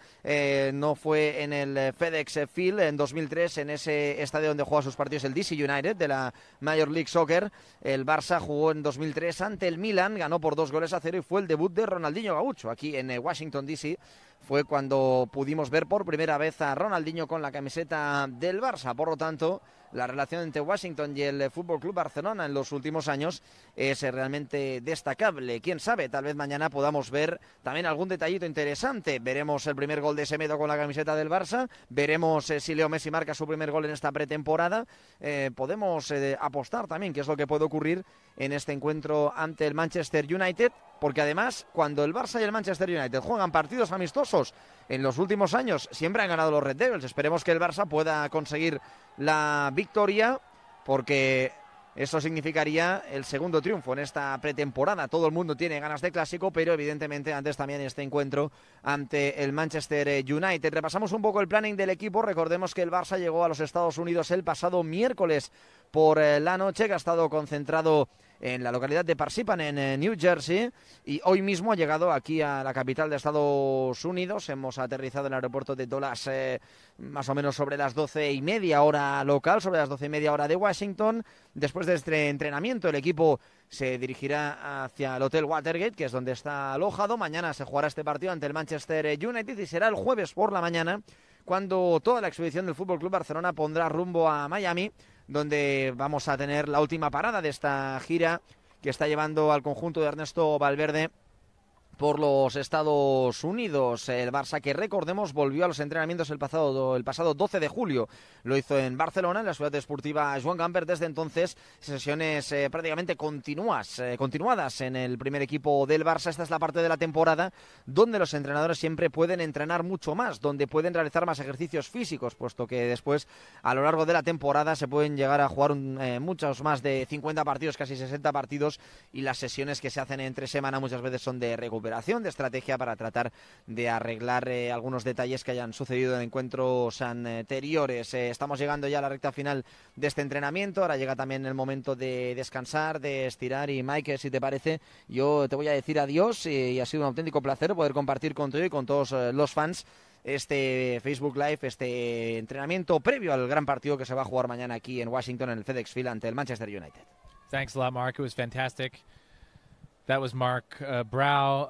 No fue en el FedEx Field en 2003, en ese estadio donde juega sus partidos el DC United de la Major League Soccer. El Barça jugó en 2003 ante el Milan, ganó por 2-0 y fue el debut de Ronaldinho Gaucho aquí en Washington DC. Fue cuando pudimos ver por primera vez a Ronaldinho con la camiseta del Barça. Por lo tanto, la relación entre Washington y el Fútbol Club Barcelona en los últimos años es realmente destacable. Quién sabe, tal vez mañana podamos ver también algún detallito interesante. Veremos el primer gol de Semedo con la camiseta del Barça, veremos si Leo Messi marca su primer gol en esta pretemporada. Podemos apostar también qué es lo que puede ocurrir en este encuentro ante el Manchester United, porque además cuando el Barça y el Manchester United juegan partidos amistosos en los últimos años siempre han ganado los Red Devils. Esperemos que el Barça pueda conseguir la victoria, porque eso significaría el segundo triunfo en esta pretemporada. Todo el mundo tiene ganas de clásico, pero evidentemente antes también este encuentro ante el Manchester United. Repasamos un poco el planning del equipo. Recordemos que el Barça llegó a los Estados Unidos el pasado miércoles por la noche, que ha estado concentrado en la localidad de Parsippany, en New Jersey, y hoy mismo ha llegado aquí a la capital de Estados Unidos. Hemos aterrizado en el aeropuerto de Dallas más o menos sobre las 12:30 hora local, sobre las 12:30 hora de Washington. Después de este entrenamiento, el equipo se dirigirá hacia el Hotel Watergate, que es donde está alojado. Mañana se jugará este partido ante el Manchester United y será el jueves por la mañana cuando toda la expedición del FC Barcelona pondrá rumbo a Miami, donde vamos a tener la última parada de esta gira que está llevando al conjunto de Ernesto Valverde por los Estados Unidos. El Barça, que recordemos, volvió a los entrenamientos el pasado 12 de julio. Lo hizo en Barcelona, en la ciudad deportiva Joan Gamper. Desde entonces, sesiones prácticamente continuadas en el primer equipo del Barça. Esta es la parte de la temporada donde los entrenadores siempre pueden entrenar mucho más, donde pueden realizar más ejercicios físicos, puesto que después, a lo largo de la temporada, se pueden llegar a jugar muchos más de 50 partidos, casi 60 partidos, y las sesiones que se hacen entre semana muchas veces son de recuperación, de estrategia para tratar de arreglar algunos detalles que hayan sucedido en encuentros anteriores. Estamos llegando ya a la recta final de este entrenamiento. Ahora llega también el momento de descansar, de estirar, y Mike, si te parece, yo te voy a decir adiós, y ha sido un auténtico placer poder compartir contigo y con todos los fans este Facebook Live, este entrenamiento previo al gran partido que se va a jugar mañana aquí en Washington, en el FedEx Field, ante el Manchester United. Thanks a lot, Mark. It was fantastic. That was Mark Brow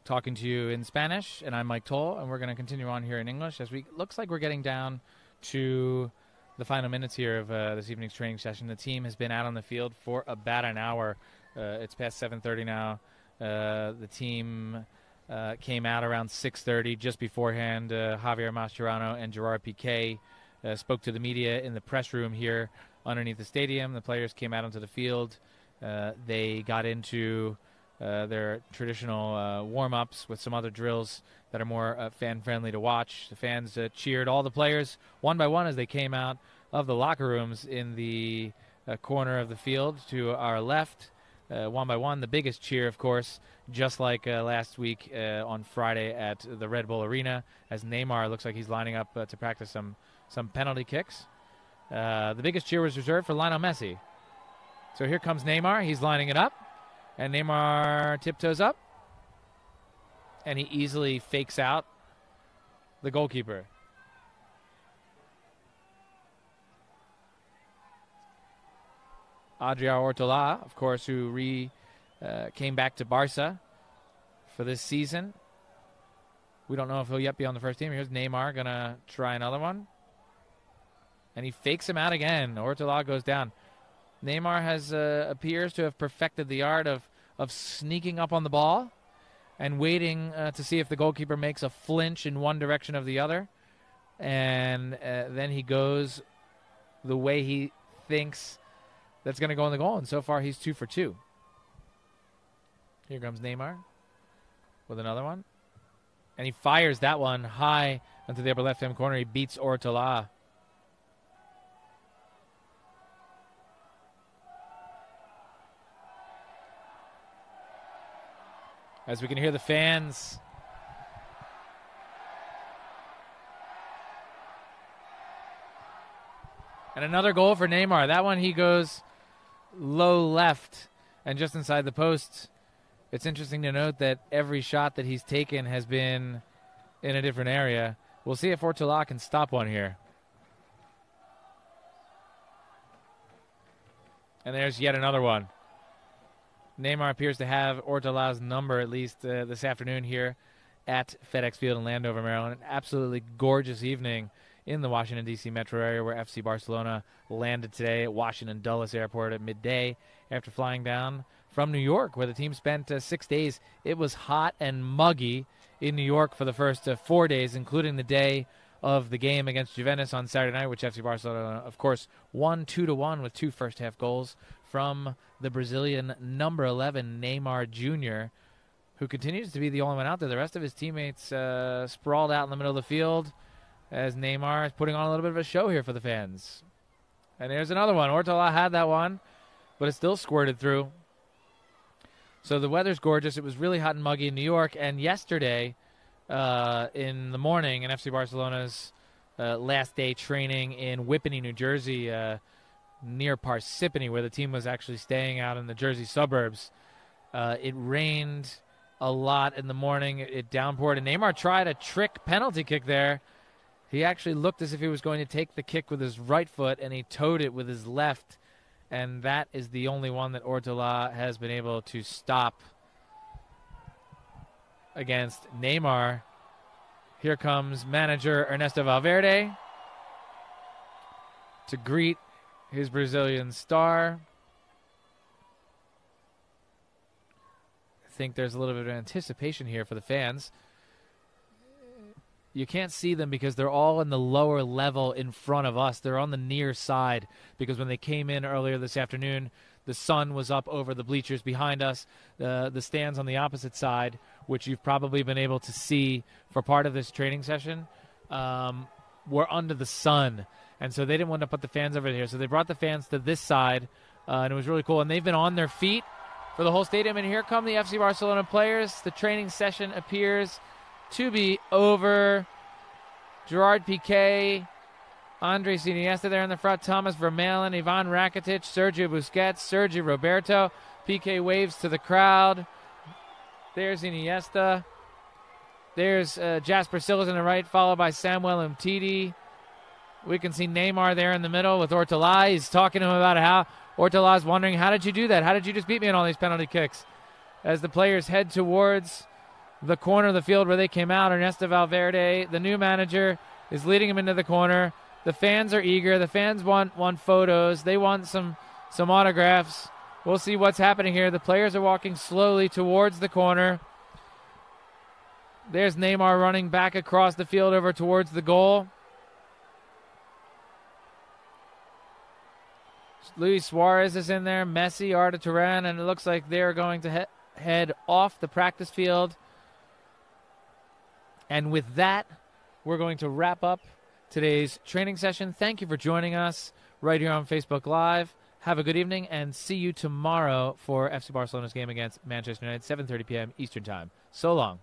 talking to you in Spanish, and I'm Mike Toll, and we're going to continue on here in English as looks like we're getting down to the final minutes here of this evening's training session. The team has been out on the field for about an hour. It's past 7:30 now. The team came out around 6:30. Just beforehand, Javier Mascherano and Gerard Piqué spoke to the media in the press room here underneath the stadium. The players came out onto the field. They got into their traditional warm-ups with some other drills that are more fan-friendly to watch. The fans cheered all the players one by one as they came out of the locker rooms in the corner of the field to our left, one by one. The biggest cheer, of course, just like last week on Friday at the Red Bull Arena, as Neymar looks like he's lining up to practice some penalty kicks. The biggest cheer was reserved for Lionel Messi. So here comes Neymar. He's lining it up. And Neymar tiptoes up. And he easily fakes out the goalkeeper. Adrià Ortolà, of course, who came back to Barca for this season. We don't know if he'll yet be on the first team. Here's Neymar going to try another one. And he fakes him out again. Ortolà goes down. Neymar appears to have perfected the art of sneaking up on the ball and waiting to see if the goalkeeper makes a flinch in one direction or the other. and then he goes the way he thinks that's going to go in the goal, and so far he's 2 for 2. Here comes Neymar with another one, and he fires that one high into the upper left-hand corner. He beats Ortola. As we can hear the fans. And another goal for Neymar. That one he goes low left and just inside the post. It's interesting to note that every shot that he's taken has been in a different area. We'll see if Ortola can stop one here. And there's yet another one. Neymar appears to have Ortola's number, at least this afternoon here at FedEx Field in Landover, Maryland. An absolutely gorgeous evening in the Washington, D.C. metro area, where FC Barcelona landed today at Washington Dulles Airport at midday after flying down from New York, where the team spent 6 days. It was hot and muggy in New York for the first 4 days, including the day of the game against Juventus on Saturday night, which FC Barcelona, of course, won 2-1 with 2 first-half goals from the Brazilian number 11, Neymar Jr., who continues to be the only one out there. The rest of his teammates sprawled out in the middle of the field as Neymar is putting on a little bit of a show here for the fans. And there's another one. Ortola had that one, but it still squirted through. So the weather's gorgeous. It was really hot and muggy in New York. And yesterday in the morning in FC Barcelona's last day training in Whippany, New Jersey, near Parsippany, where the team was actually staying out in the Jersey suburbs, it rained a lot in the morning. It downpoured, and Neymar tried a trick penalty kick there. He actually looked as if he was going to take the kick with his right foot, and he towed it with his left, and that is the only one that Ortola has been able to stop against Neymar. Here comes manager Ernesto Valverde to greet his Brazilian star. I think there's a little bit of anticipation here for the fans. You can't see them because they're all in the lower level in front of us. They're on the near side because when they came in earlier this afternoon, the sun was up over the bleachers behind us. The stands on the opposite side, which you've probably been able to see for part of this training session, were under the sun. And so they didn't want to put the fans over here. So they brought the fans to this side, and it was really cool. And they've been on their feet for the whole stadium. And here come the FC Barcelona players. The training session appears to be over. Gerard Piqué, Andres Iniesta there in the front, Thomas Vermaelen, Ivan Rakitic, Sergio Busquets, Sergio Roberto. Piqué waves to the crowd. There's Iniesta. There's Jasper Sillas on the right, followed by Samuel Umtiti. We can see Neymar there in the middle with Ortola. He's talking to him about how Ortola's wondering, how did you do that? How did you just beat me in all these penalty kicks? As the players head towards the corner of the field where they came out, Ernesto Valverde, the new manager, is leading him into the corner. The fans are eager. The fans want photos. They want some autographs. We'll see what's happening here. The players are walking slowly towards the corner. There's Neymar running back across the field over towards the goal. Luis Suarez is in there, Messi, Arda Turan, and it looks like they're going to head off the practice field. And with that, we're going to wrap up today's training session. Thank you for joining us right here on Facebook Live. Have a good evening, and see you tomorrow for FC Barcelona's game against Manchester United, 7:30 p.m. Eastern Time. So long.